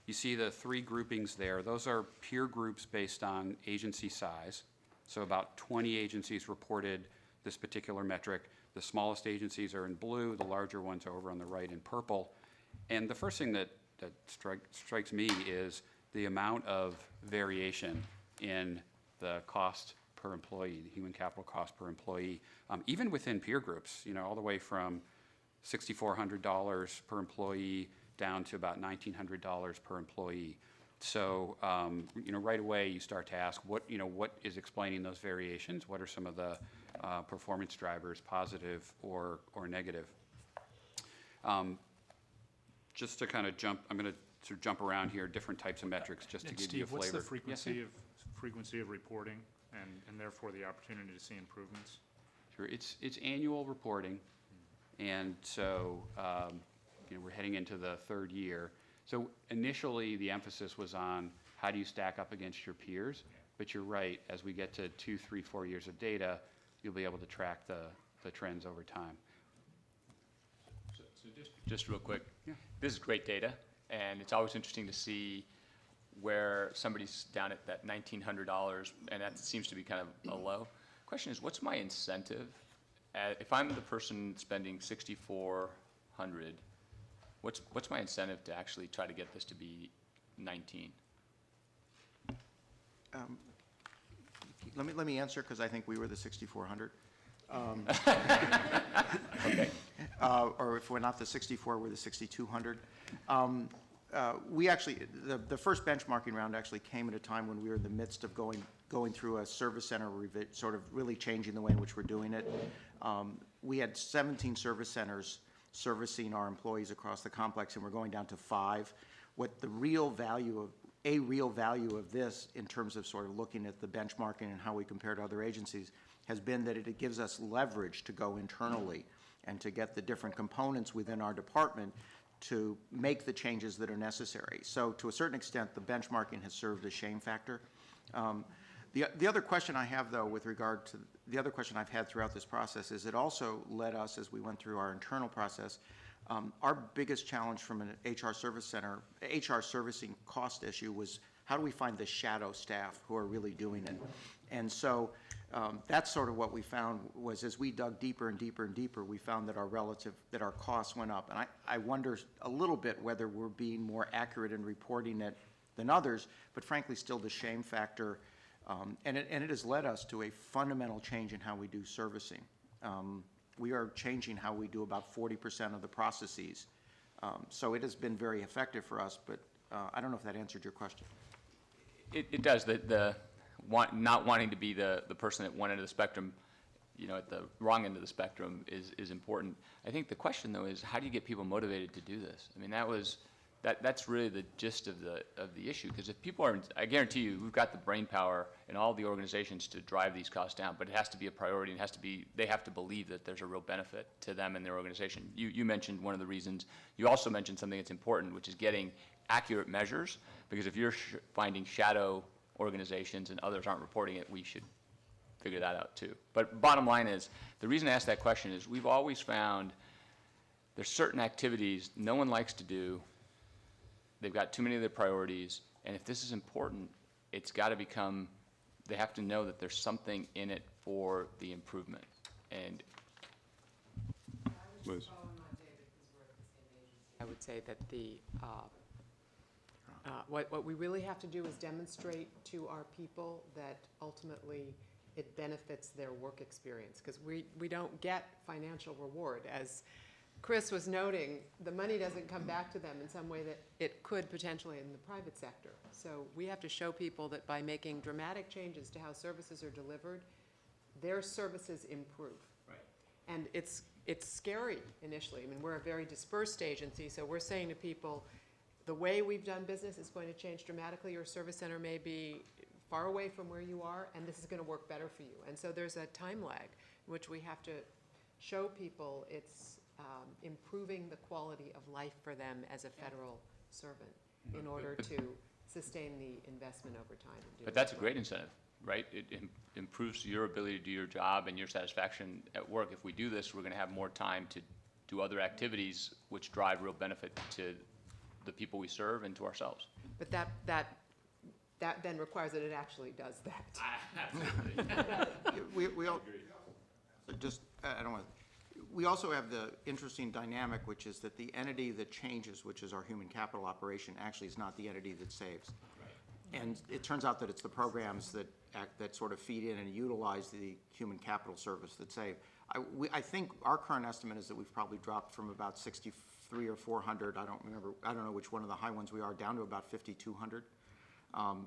You see the three groupings there. Those are peer groups based on agency size. So about 20 agencies reported this particular metric. The smallest agencies are in blue, the larger ones are over on the right in purple. And the first thing that strikes me is the amount of variation in the cost per employee, the human capital cost per employee, even within peer groups, all the way from $6,400 per employee down to about $1,900 per employee. So, right away you start to ask what is explaining those variations? What are some of the performance drivers, positive or negative? Just to kind of jump, I'm going to sort of jump around here, different types of metrics, just to And give you a Steve, flavor. what's the Yes, sir? frequency of reporting and therefore the opportunity to see improvements? Sure, it's annual reporting, and so we're heading into the third year. So initially, the emphasis was on how do you stack up against your peers, but you're right, as we get to 2, 3, 4 years of data, you'll be able to track the trends over time. So just real quick, this is great data, and it's always interesting to see where somebody's down at that $1,900, and that seems to be kind of a low. Question is, what's my incentive? If I'm the person spending $6,400, what's my incentive to actually try to get this to be 19? Let me answer, because I think we were the 6,400. Okay. Or if we're not the 64, we're the 6,200. We actually, the first benchmarking round actually came at a time when we were in the midst of going through a service center, sort of really changing the way in which we're doing it. We had 17 service centers servicing our employees across the complex, and we're going down to 5. What the real value of this, in terms of sort of looking at the benchmarking and how we compare to other agencies, has been that it gives us leverage to go internally and to get the different components within our department to make the changes that are necessary. So to a certain extent, the benchmarking has served as shame factor. The other question I have, though, with regard to the other question I've had throughout this process is it also led us, as we went through our internal process, our biggest challenge from an HR service center, HR servicing cost issue was how do we find the shadow staff who are really doing it? And so that's sort of what we found was as we dug deeper and deeper and deeper, we found that our costs went up. And I wonder a little bit whether we're being more accurate in reporting it than others, but frankly, still the shame factor. And it has led us to a fundamental change in how we do servicing. We are changing how we do about 40% of the processes. So it has been very effective for us, but I don't know if that answered your question. It does. Not wanting to be the person at one end of the spectrum, at the wrong end of the spectrum is important. I think the question, though, is how do you get people motivated to do this? I mean, that's really the gist of the issue, because if people are, I guarantee you, we've got the brain power in all the organizations to drive these costs down, but it has to be a priority, and they have to believe that there's a real benefit to them and their organization. You mentioned one of the reasons. You also mentioned something that's important, which is getting accurate measures, because if you're finding shadow organizations and others aren't reporting it, we should figure that out too. But bottom line is, the reason I asked that question is we've always found there's certain activities no one likes to do. They've got too many of their priorities, and if this is important, it's got to become, they have to know that there's something in it for the improvement. And Liz. I would say that what we really have to do is demonstrate to our people that ultimately it benefits their work experience, because we don't get financial reward. As Chris was noting, the money doesn't come back to them in some way that it could potentially in the private sector. So we have to show people that by making dramatic changes to how services are delivered, their services improve. Right. And it's scary initially. I mean, we're a very dispersed agency, so we're saying to people, the way we've done business is going to change dramatically. Your service center may be far away from where you are, and this is going to work better for you. And so there's a time lag in which we have to show people it's improving the quality of life for them as a federal servant in order to sustain the investment over time. But that's a great incentive, right? It improves your ability to do your job and your satisfaction at work. If we do this, we're going to have more time to do other activities which drive real benefit to the people we serve and to ourselves. but that then requires that it actually does that. We all, just, I don't want, we also have the interesting dynamic, which is that the entity that changes, which is our human capital operation, actually is not the entity that saves. And it turns out that it's the programs that that sort of feed in and utilize the human capital service that save. I think our current estimate is that we've probably dropped from about 63 or 400, I don't remember, I don't know which one of the high ones we are, down to about 5,200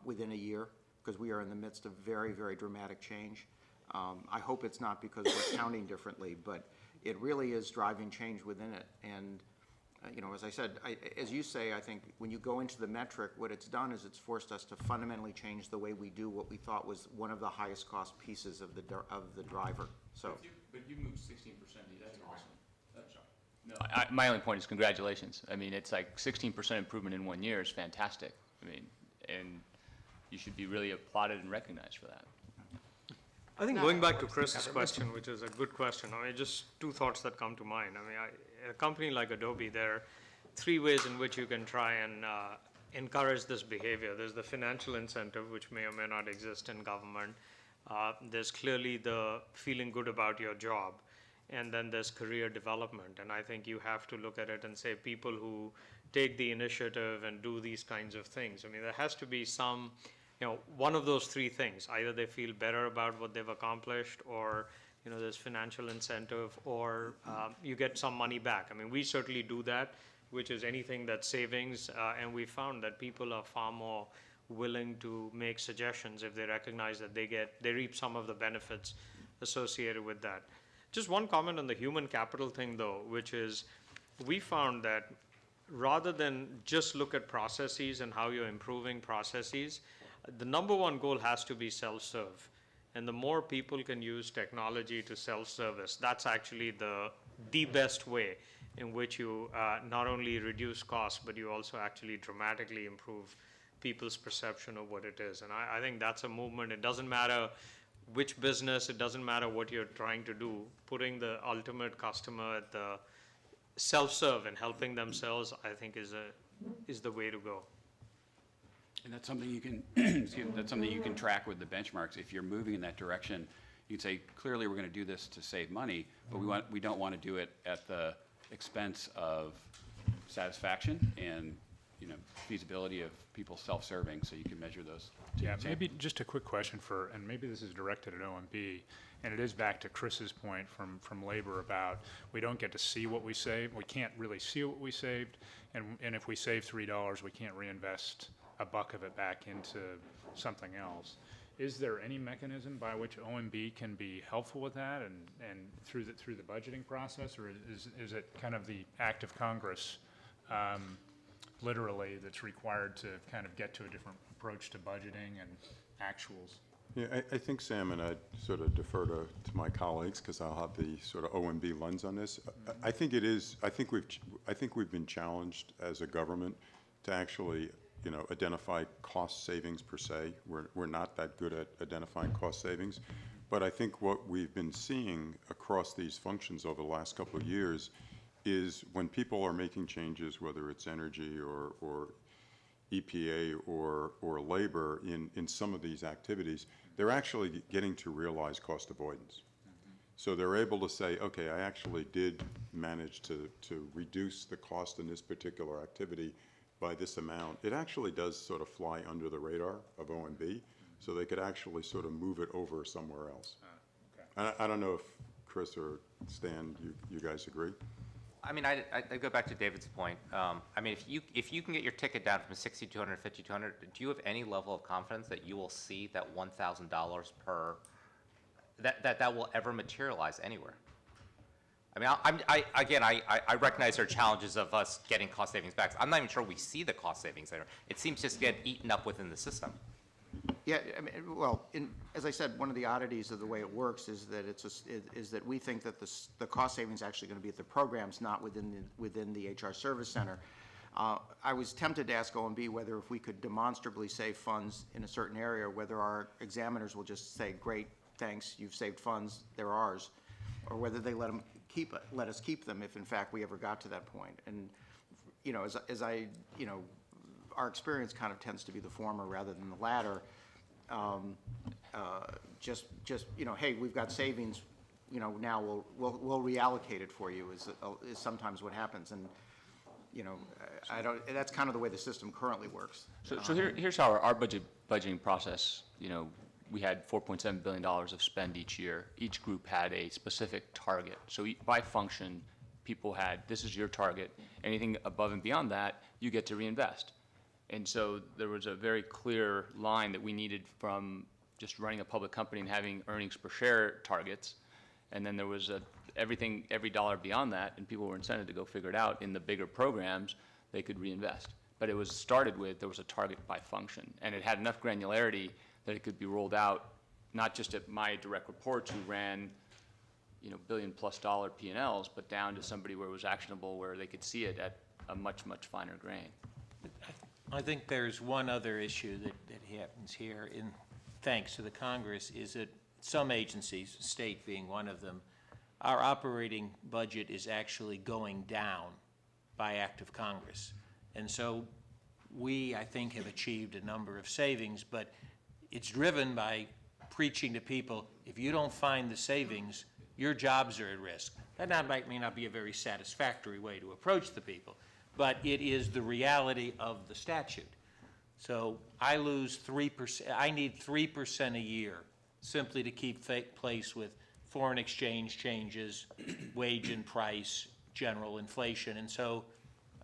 within a year, because we are in the midst of very, very dramatic change. I hope it's not because we're counting differently, but it really is driving change within it. And you know, as I said, as you say, I think when you go into the metric, what it's done is it's forced us to fundamentally change the way we do what we thought was one of the highest cost pieces of the driver. So, But you moved 16%, that's awesome. No, my only point is congratulations. I mean, it's like 16% improvement in 1 year is fantastic. I mean, and you should be really applauded and recognized for that. I think going back to Chris's question, which is a good question, I mean, just two thoughts that come to mind. I mean, a company like Adobe, there are three ways in which you can try and encourage this behavior. There's the financial incentive, which may or may not exist in government. There's clearly the feeling good about your job. And then there's career development. And I think you have to look at it and say people who take the initiative and do these kinds of things. I mean, there has to be some, you know, one of those three things. Either they feel better about what they've accomplished, or, you know, there's financial incentive, or you get some money back. I mean, we certainly do that, which is anything that's savings. And we found that people are far more willing to make suggestions if they recognize that they reap some of the benefits associated with that. Just one comment on the human capital thing, though, which is we found that rather than just look at processes and how you're improving processes, the number one goal has to be self-serve. And the more people can use technology to self-service, that's actually the best way in which you not only reduce costs, but you also actually dramatically improve people's perception of what it is. And I think that's a movement. It doesn't matter which business, it doesn't matter what you're trying to do, putting the ultimate customer at the self-serve and helping themselves, I think is the way to go. And that's something you can, that's something you can track with the benchmarks. If you're moving in that direction, you can say, clearly we're going to do this to save money, but we don't want to do it at the expense of satisfaction and, you know, feasibility of people self-serving, so you can measure those. Yeah, maybe just a quick question and maybe this is directed at OMB, and it is back to Chris's point from labor about we don't get to see what we save. We can't really see what we saved, and if we save $3, we can't reinvest a buck of it back into something else. Is there any mechanism by which OMB can be helpful with that and through the budgeting process, or is it kind of the act of Congress literally that's required to kind of get to a different approach to budgeting and actuals? Yeah, I think, Sam, and I'd sort of defer to my colleagues because I'll have the sort of OMB lens on this. I think it is. I think we've been challenged as a government to actually, you know, identify cost savings per se. We're not that good at identifying cost savings, but I think what we've been seeing across these functions over the last couple of years is when people are making changes, whether it's energy or EPA or labor in some of these activities, they're actually getting to realize cost avoidance. So they're able to say, okay, I actually did manage to reduce the cost in this particular activity by this amount. It actually does sort of fly under the radar of OMB, so they could actually sort of move it over somewhere else. Okay. I don't know if Chris or Stan, you guys agree? I mean, I go back to David's point. I mean, if you can get your ticket down from 6,200 to 5,200, do you have any level of confidence that you will see that $1,000 per, that will ever materialize anywhere? I mean, I recognize there are challenges of us getting cost savings back. I'm not even sure we see the cost savings there. It seems just to get eaten up within the system. yeah, I mean, well, as I said, one of the oddities of the way it works is that is that we think that the cost savings is actually going to be at the programs, not within the HR Service Center. I was tempted to ask OMB whether if we could demonstrably save funds in a certain area, whether our examiners will just say, great, thanks, you've saved funds, they're ours, or whether they let us keep them if in fact we ever got to that point. And, you know, as I, you know, our experience kind of tends to be the former rather than the latter. Just, hey, we've got savings, now we'll reallocate it for you is sometimes what happens. And, that's kind of the way the system currently works. So here's how our budgeting process, we had $4.7 billion of spend each year. Each group had a specific target. So by function, people had, this is your target. Anything above and beyond that, you get to reinvest. And so there was a very clear line that we needed from just running a public company and having earnings per share targets. And then there was every dollar beyond that, and people were incented to go figure it out in the bigger programs they could reinvest. But it was started with, there was a target by function. And it had enough granularity that it could be rolled out, not just at my direct reports who ran, billion-plus dollar P&Ls, but down to somebody where it was actionable, where they could see it at a much, much finer grain. I think there's one other issue that happens here, thanks to the Congress, is that some agencies, state being one of them, our operating budget is actually going down by act of Congress. And so we, I think, have achieved a number of savings, but it's driven by preaching to people, if you don't find the savings, your jobs are at risk. That may not be a very satisfactory way to approach the people, but it is the reality of the statute. So I lose 3%, I need 3% a year simply to keep pace with foreign exchange changes, wage and price, general inflation. And so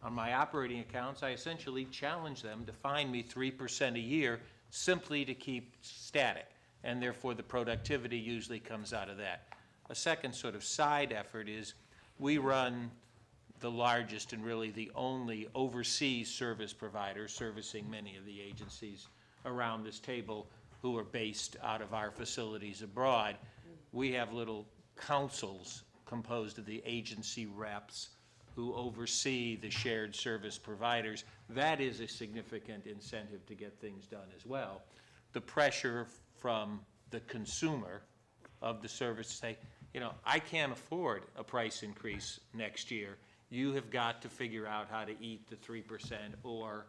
on my operating accounts, I essentially challenge them to find me 3% a year simply to keep static. And therefore the productivity usually comes out of that. A second sort of side effort is we run the largest and really the only overseas service provider servicing many of the agencies around this table who are based out of our facilities abroad. We have little councils composed of the agency reps who oversee the shared service providers. That is a significant incentive to get things done as well. The pressure from the consumer of the service to say, I can't afford a price increase next year. You have got to figure out how to eat the 3%, or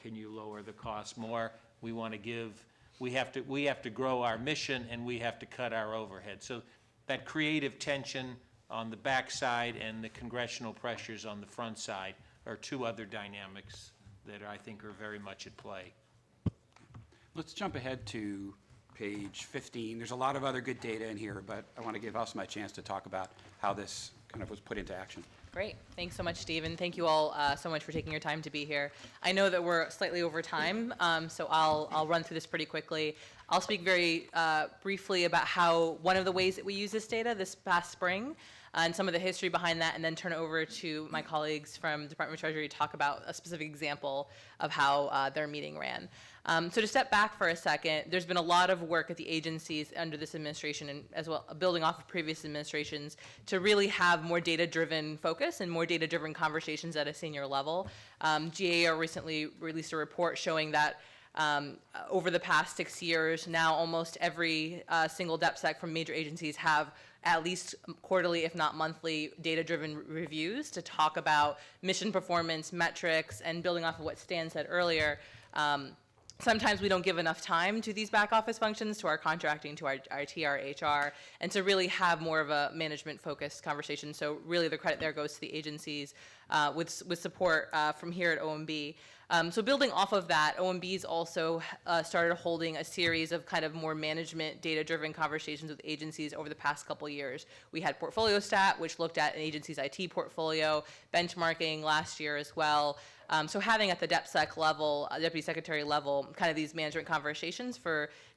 can you lower the cost more? We want to give, we have to grow our mission, and we have to cut our overhead. So that creative tension on the backside and the congressional pressures on the front side are two other dynamics that I think are very much at play. Let's jump ahead to page 15. There's a lot of other good data in here, but I want to give us my chance to talk about how this kind of was put into action. Great. Thanks so much, Steve, and thank you all so much for taking your time to be here. I know that we're slightly over time, so I'll run through this pretty quickly. I'll speak very briefly about how one of the ways that we use this data this past spring and some of the history behind that, and then turn it over to my colleagues from the Department of Treasury to talk about a specific example of how their meeting ran. So to step back for a second, there's been a lot of work at the agencies under this administration, and as well building off of previous administrations, to really have more data-driven focus and more data-driven conversations at a senior level. GAO recently released a report showing that over the past 6 years, now almost every single DepSec from major agencies have at least quarterly, if not monthly, data-driven reviews to talk about mission performance, metrics, and building off of what Stan said earlier. Sometimes we don't give enough time to these back office functions, to our contracting, to our IT, our HR, and to really have more of a management-focused conversation. So really the credit there goes to the agencies with support from here at OMB. So building off of that, OMB's also started holding a series of kind of more management data-driven conversations with agencies over the past couple years. We had Portfolio Stat, which looked at an agency's IT portfolio, benchmarking last year as well. So having at the DepSec level, Deputy Secretary level, kind of these management conversations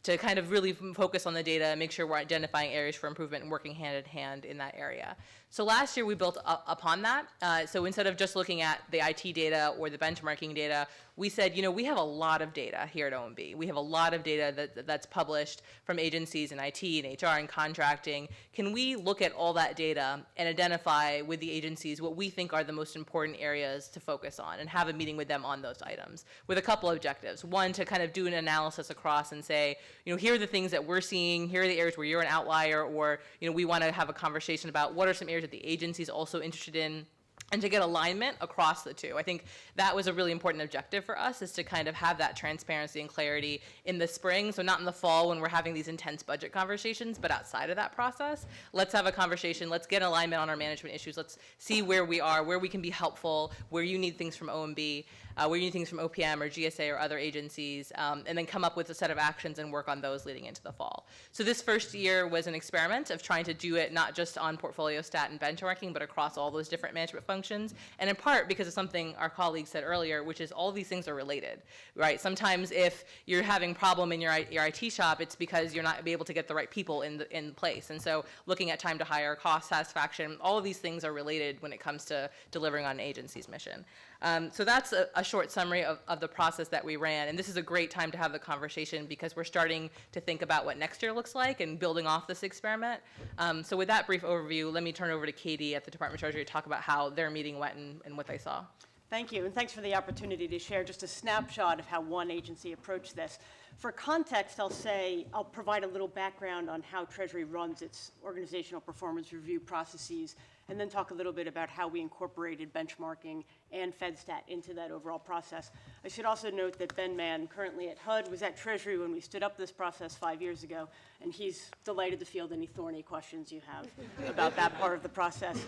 to kind of really focus on the data and make sure we're identifying areas for improvement and working hand in hand in that area. So last year we built upon that. So instead of just looking at the IT data or the benchmarking data, we said, we have a lot of data here at OMB. We have a lot of data that's published from agencies in IT and HR and contracting. Can we look at all that data and identify with the agencies what we think are the most important areas to focus on and have a meeting with them on those items with a couple of objectives. One, to kind of do an analysis across and say, here are the things that we're seeing, here are the areas where you're an outlier, or we want to have a conversation about what are some areas that the agency is also interested in and to get alignment across the two. I think that was a really important objective for us, is to kind of have that transparency and clarity in the spring, so not in the fall when we're having these intense budget conversations, but outside of that process. Let's have a conversation, let's get alignment on our management issues, let's see where we are, where we can be helpful, where you need things from OMB, where you need things from OPM or GSA or other agencies, and then come up with a set of actions and work on those leading into the fall. So this first year was an experiment of trying to do it not just on portfolio stat and benchmarking, but across all those different management functions, and in part because of something our colleague said earlier, which is all these things are related, right? Sometimes if you're having problem in your IT shop, it's because you're not able to get the right people in place. And so looking at time to hire, cost satisfaction, all of these things are related when it comes to delivering on an agency's mission. So that's a short summary of the process that we ran. And this is a great time to have the conversation because we're starting to think about what next year looks like and building off this experiment. So with that brief overview, let me turn over to Katie at the Department of Treasury to talk about how their meeting went and what they saw. Thank you, and thanks for the opportunity to share just a snapshot of how one agency approached this. For context, I'll provide a little background on how Treasury runs its organizational performance review processes, and then talk a little bit about how we incorporated benchmarking and FedStat into that overall process. I should also note that Ben Mann, currently at HUD, was at Treasury when we stood up this process 5 years ago, and he's delighted to field any thorny questions you have about that part of the process.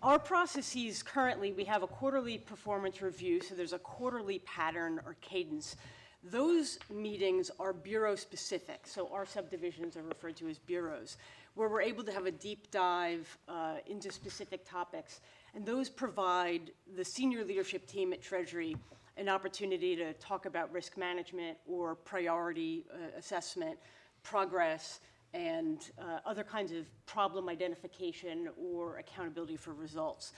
Our processes currently, we have a quarterly performance review, so there's a quarterly pattern or cadence. Those meetings are bureau specific, so our subdivisions are referred to as bureaus, where we're able to have a deep dive into specific topics. And those provide the senior leadership team at Treasury an opportunity to talk about risk management or priority assessment, progress, and other kinds of problem identification or accountability for results.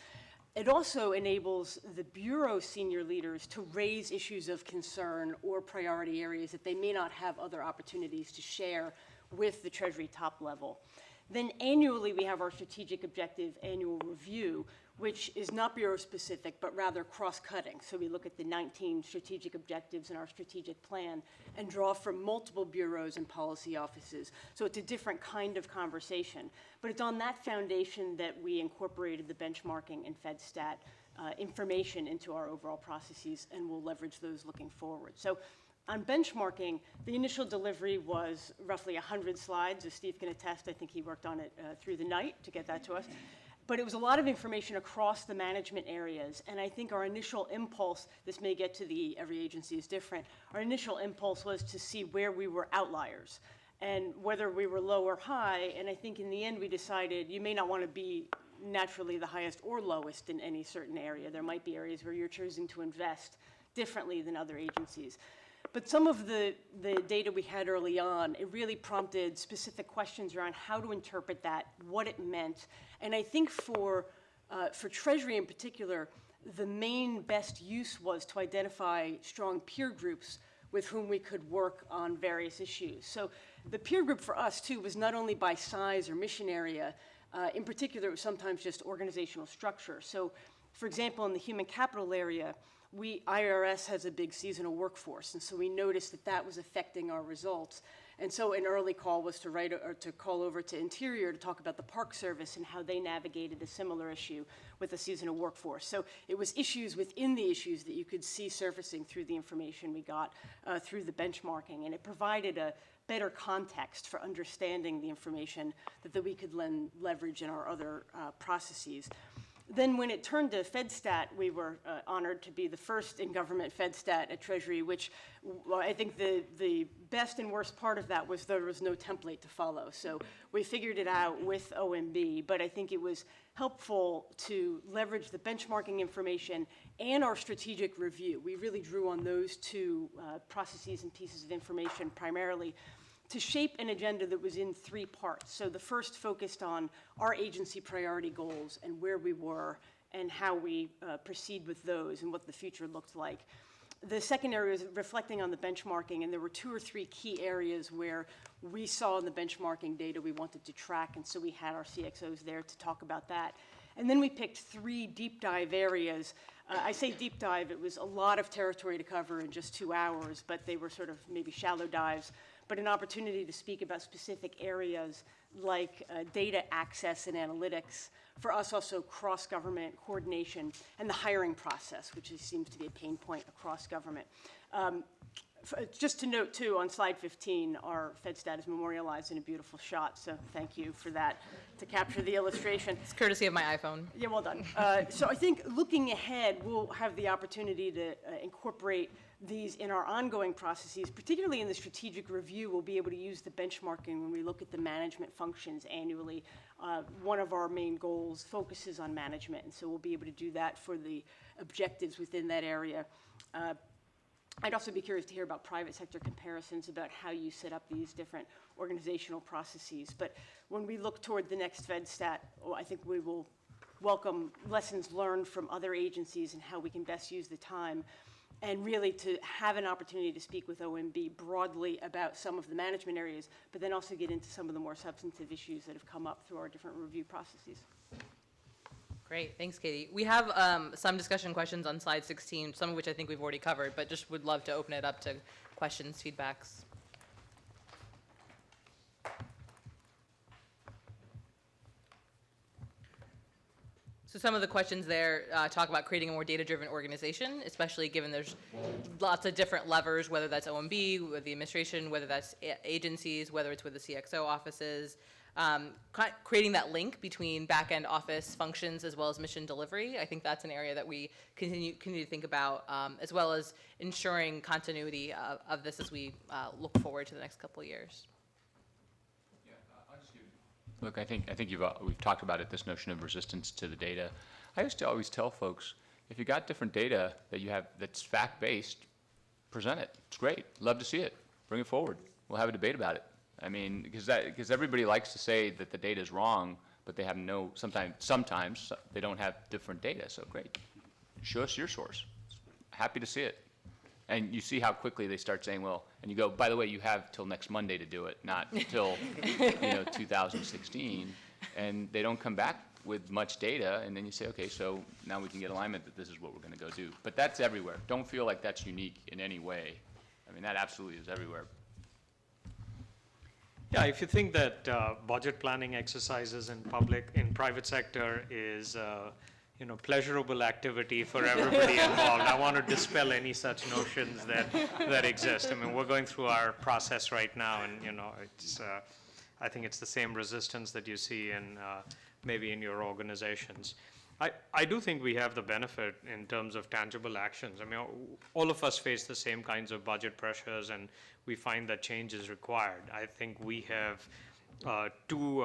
It also enables the Bureau senior leaders to raise issues of concern or priority areas that they may not have other opportunities to share with the Treasury top level. Then annually, we have our strategic objective annual review, which is not bureau specific, but rather cross-cutting. So we look at the 19 strategic objectives in our strategic plan and draw from multiple bureaus and policy offices. So it's a different kind of conversation. But it's on that foundation that we incorporated the benchmarking and FedStat information into our overall processes, and we'll leverage those looking forward. So on benchmarking, the initial delivery was roughly 100 slides. As Steve can attest, I think he worked on it through the night to get that to us. But it was a lot of information across the management areas, and I think our initial impulse, this may get to every agency is different, our initial impulse was to see where we were outliers and whether we were low or high, and I think in the end we decided you may not want to be naturally the highest or lowest in any certain area. There might be areas where you're choosing to invest differently than other agencies. But some of the data we had early on, it really prompted specific questions around how to interpret that, what it meant. And I think for Treasury in particular, the main best use was to identify strong peer groups with whom we could work on various issues. So the peer group for us, too, was not only by size or mission area. In particular, it was sometimes just organizational structure. So, for example, in the human capital area, IRS has a big seasonal workforce, and so we noticed that that was affecting our results. And so an early call was to call over to Interior to talk about the Park Service and how they navigated a similar issue with the seasonal workforce. So it was issues within the issues that you could see surfacing through the information we got through the benchmarking, and it provided a better context for understanding the information that we could leverage in our other processes. Then when it turned to FedStat, we were honored to be the first in government FedStat at Treasury, which I think the best and worst part of that was there was no template to follow. So we figured it out with OMB, but I think it was helpful to leverage the benchmarking information and our strategic review. We really drew on those two processes and pieces of information primarily to shape an agenda that was in 3 parts. So the first focused on our agency priority goals and where we were and how we proceed with those and what the future looked like. The second area is reflecting on the benchmarking, and there were 2 or 3 key areas where we saw in the benchmarking data we wanted to track, and so we had our CXOs there to talk about that. And then we picked 3 deep dive areas. I say deep dive, it was a lot of territory to cover in just 2 hours, but they were sort of maybe shallow dives. but an opportunity to speak about specific areas like data access and analytics. For us, also cross-government coordination and the hiring process, which seems to be a pain point across government. Just to note, too, on slide 15, our FedStat is memorialized in a beautiful shot, so thank you for that, to capture the illustration. It's courtesy of my iPhone. Yeah, well done. So I think looking ahead, we'll have the opportunity to incorporate these in our ongoing processes, particularly in the strategic review. We'll be able to use the benchmarking when we look at the management functions annually. One of our main goals focuses on management, and so we'll be able to do that for the objectives within that area. I'd also be curious to hear about private sector comparisons about how you set up these different organizational processes. But when we look toward the next FedStat, I think we will welcome lessons learned from other agencies and how we can best use the time, and really to have an opportunity to speak with OMB broadly about some of the management areas, but then also get into some of the more substantive issues that have come up through our different review processes. Great, thanks, Katie. We have some discussion questions on slide 16, some of which I think we've already covered, but just would love to open it up to questions, feedbacks. So some of the questions there talk about creating a more data-driven organization, especially given there's lots of different levers, whether that's OMB, with the administration, whether that's agencies, whether it's with the CXO offices. Creating that link between back-end office functions as well as mission delivery. I think that's an area that we continue to think about, as well as ensuring continuity of this as we look forward to the next couple of years. Look, I think we've talked about it, this notion of resistance to the data. I used to always tell folks, if you got different data that you have that's fact-based, present it. It's great. Love to see it. Bring it forward. We'll have a debate about it. I mean, because everybody likes to say that the data is wrong, but they have sometimes they don't have different data. So great. Show us your source. Happy to see it. And you see how quickly they start saying, well, and you go, by the way, you have till next Monday to do it, not till 2016. And they don't come back with much data, and then you say, okay, so now we can get alignment that this is what we're going to go do. But that's everywhere. Don't feel like that's unique in any way. I mean, that absolutely is everywhere. Yeah, if you think that budget planning exercises in private sector is pleasurable activity for everybody involved, I want to dispel any such notions that exist. I mean, we're going through our process right now, and it's I think it's the same resistance that you see in maybe in your organizations. I do think we have the benefit in terms of tangible actions. I mean, all of us face the same kinds of budget pressures, and we find that change is required. I think we have two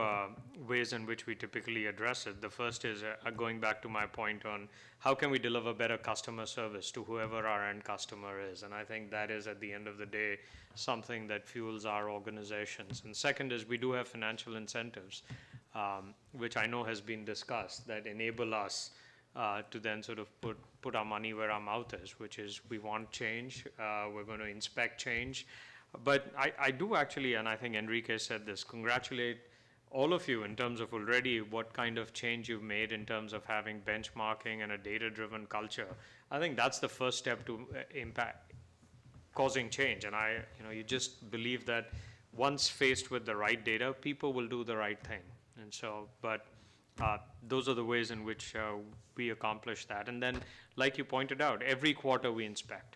ways in which we typically address it. The first is going back to my point on how can we deliver better customer service to whoever our end customer is. And I think that is, at the end of the day, something that fuels our organizations. And second is we do have financial incentives, which I know has been discussed, that enable us to then sort of put our money where our mouth is, which is we want change, we're going to inspect change. But I do actually, and I think Enrique said this, congratulate all of you in terms of already what kind of change you've made in terms of having benchmarking and a data-driven culture. I think that's the first step to causing change. And you just believe that once faced with the right data, people will do the right thing. And so, but those are the ways in which we accomplish that. And then, like you pointed out, every quarter we inspect.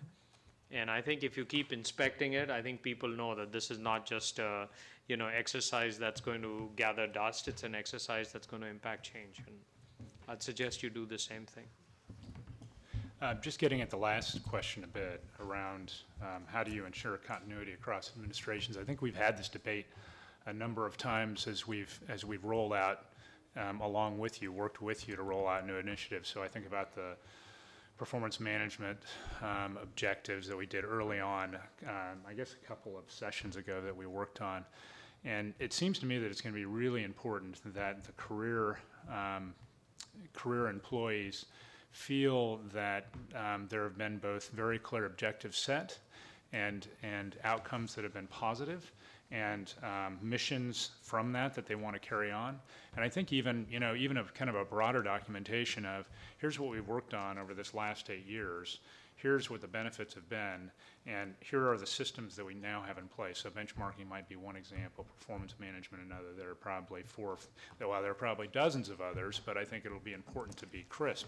And I think if you keep inspecting it, I think people know that this is not just a exercise that's going to gather dust. It's an exercise that's going to impact change. And I'd suggest you do the same thing. Just getting at the last question a bit around how do you ensure continuity across administrations. I think we've had this debate a number of times as we've rolled out along with you, worked with you to roll out new initiatives. So I think about the performance management objectives that we did early on, I guess a couple of sessions ago that we worked on. And it seems to me that it's going to be really important that the career employees feel that there have been both very clear objectives set and outcomes that have been positive, and missions from that they want to carry on. And I think even a kind of a broader documentation of here's what we've worked on over this last 8 years, here's what the benefits have been, and here are the systems that we now have in place. So benchmarking might be one example, performance management another. There are probably there are probably dozens of others, but I think it'll be important to be crisp.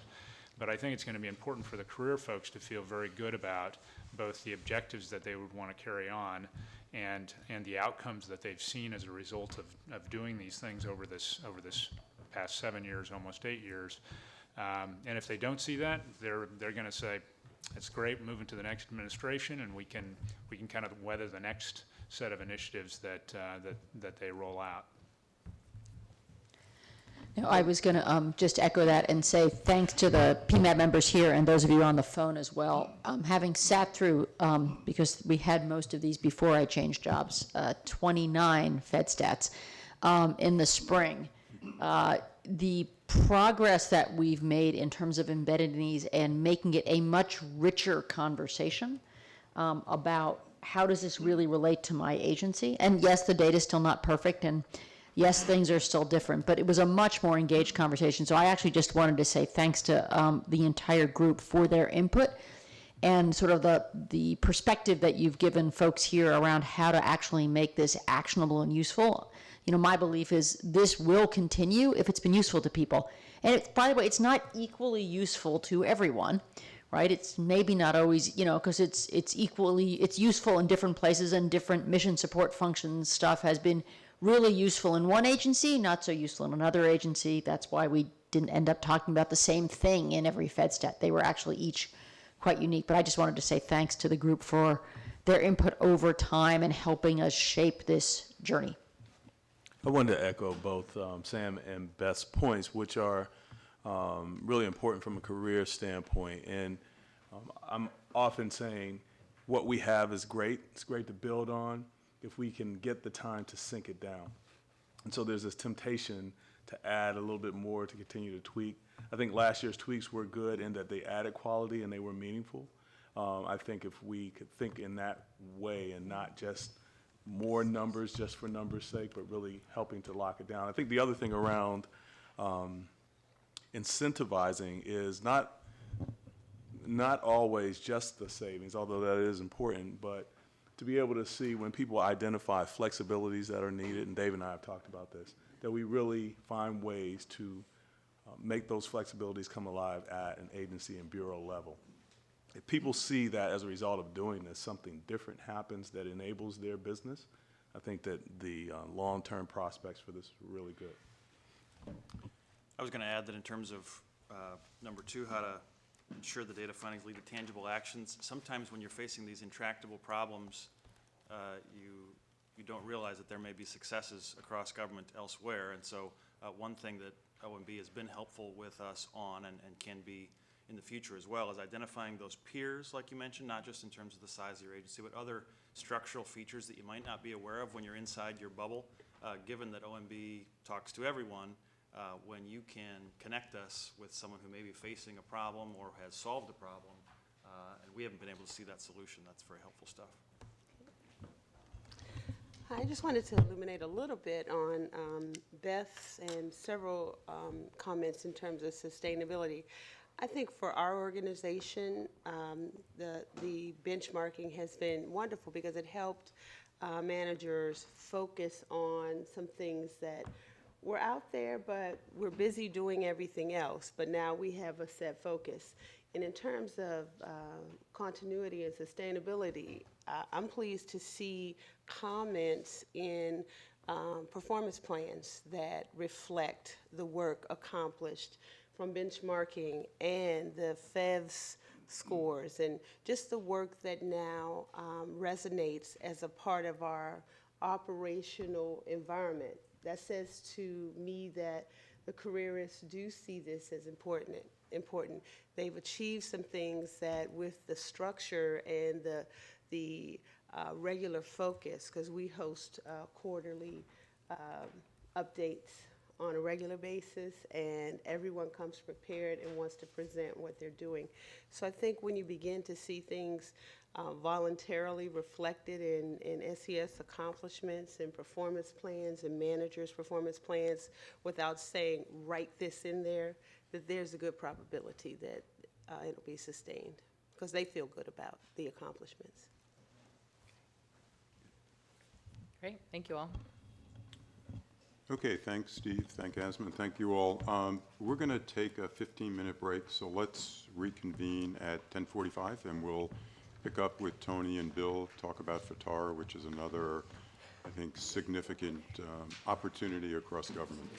But I think it's going to be important for the career folks to feel very good about both the objectives that they would want to carry on and the outcomes that they've seen as a result of doing these things over this past 7 years, almost 8 years. And if they don't see that, they're going to say, it's great, moving to the next administration, and we can kind of weather the next set of initiatives that they roll out. Now, I was going to just echo that and say thanks to the PMAT members here and those of you on the phone as well. Having sat through, because we had most of these before I changed jobs, 29 FedStats in the spring. The progress that we've made in terms of embedding these and making it a much richer conversation about how does this really relate to my agency. And yes, the data is still not perfect, and yes, things are still different, but it was a much more engaged conversation. So I actually just wanted to say thanks to the entire group for their input and sort of the perspective that you've given folks here around how to actually make this actionable and useful. You know, my belief is this will continue if it's been useful to people. And it's, by the way, it's not equally useful to everyone, right? It's maybe not always, because it's useful in different places, and different mission support functions stuff has been really useful in one agency, not so useful in another agency. That's why we didn't end up talking about the same thing in every FedStat. They were actually each quite unique. But I just wanted to say thanks to the group for their input over time and helping us shape this journey. I wanted to echo both Sam and Beth's points, which are really important from a career standpoint. And I'm often saying what we have is great. It's great to build on if we can get the time to sink it down. And so there's this temptation to add a little bit more, to continue to tweak. I think last year's tweaks were good in that they added quality and they were meaningful. I think if we could think in that way and not just more numbers just for numbers' sake, but really helping to lock it down. I think the other thing around incentivizing is not always just the savings, although that is important, but to be able to see when people identify flexibilities that are needed, and Dave and I have talked about this, that we really find ways to make those flexibilities come alive at an agency and bureau level. If people see that as a result of doing this, something different happens that enables their business, I think that the long-term prospects for this are really good. I was going to add that in terms of number 2, how to ensure the data findings lead to tangible actions. Sometimes when you're facing these intractable problems, you don't realize that there may be successes across government elsewhere. And so one thing that OMB has been helpful with us on and can be in the future as well is identifying those peers, like you mentioned, not just in terms of the size of your agency, but other structural features that you might not be aware of when you're inside your bubble. Given that OMB talks to everyone, when you can connect us with someone who may be facing a problem or has solved a problem, and we haven't been able to see that solution, that's very helpful stuff. I just wanted to illuminate a little bit on Beth's and several comments in terms of sustainability. I think for our organization, the benchmarking has been wonderful because it helped managers focus on some things that were out there, but we're busy doing everything else. But now we have a set focus. And in terms of continuity and sustainability, I'm pleased to see comments in performance plans that reflect the work accomplished from benchmarking and the FEVS scores and just the work that now resonates as a part of our operational environment. That says to me that the careerists do see this as important. They've achieved some things that with the structure and the regular focus, because we host quarterly updates on a regular basis, and everyone comes prepared and wants to present what they're doing. So I think when you begin to see things voluntarily reflected in SES accomplishments and performance plans and managers' performance plans without saying, write this in there, that there's a good probability that it'll be sustained, because they feel good about the accomplishments. Great, thank you all. Okay, thanks, Steve. Thank Asma. Thank you all. We're going to take a 15-minute break, so let's reconvene at 10:45, and we'll pick up with Tony and Bill, talk about FITARA, which is another, I think, significant opportunity across government.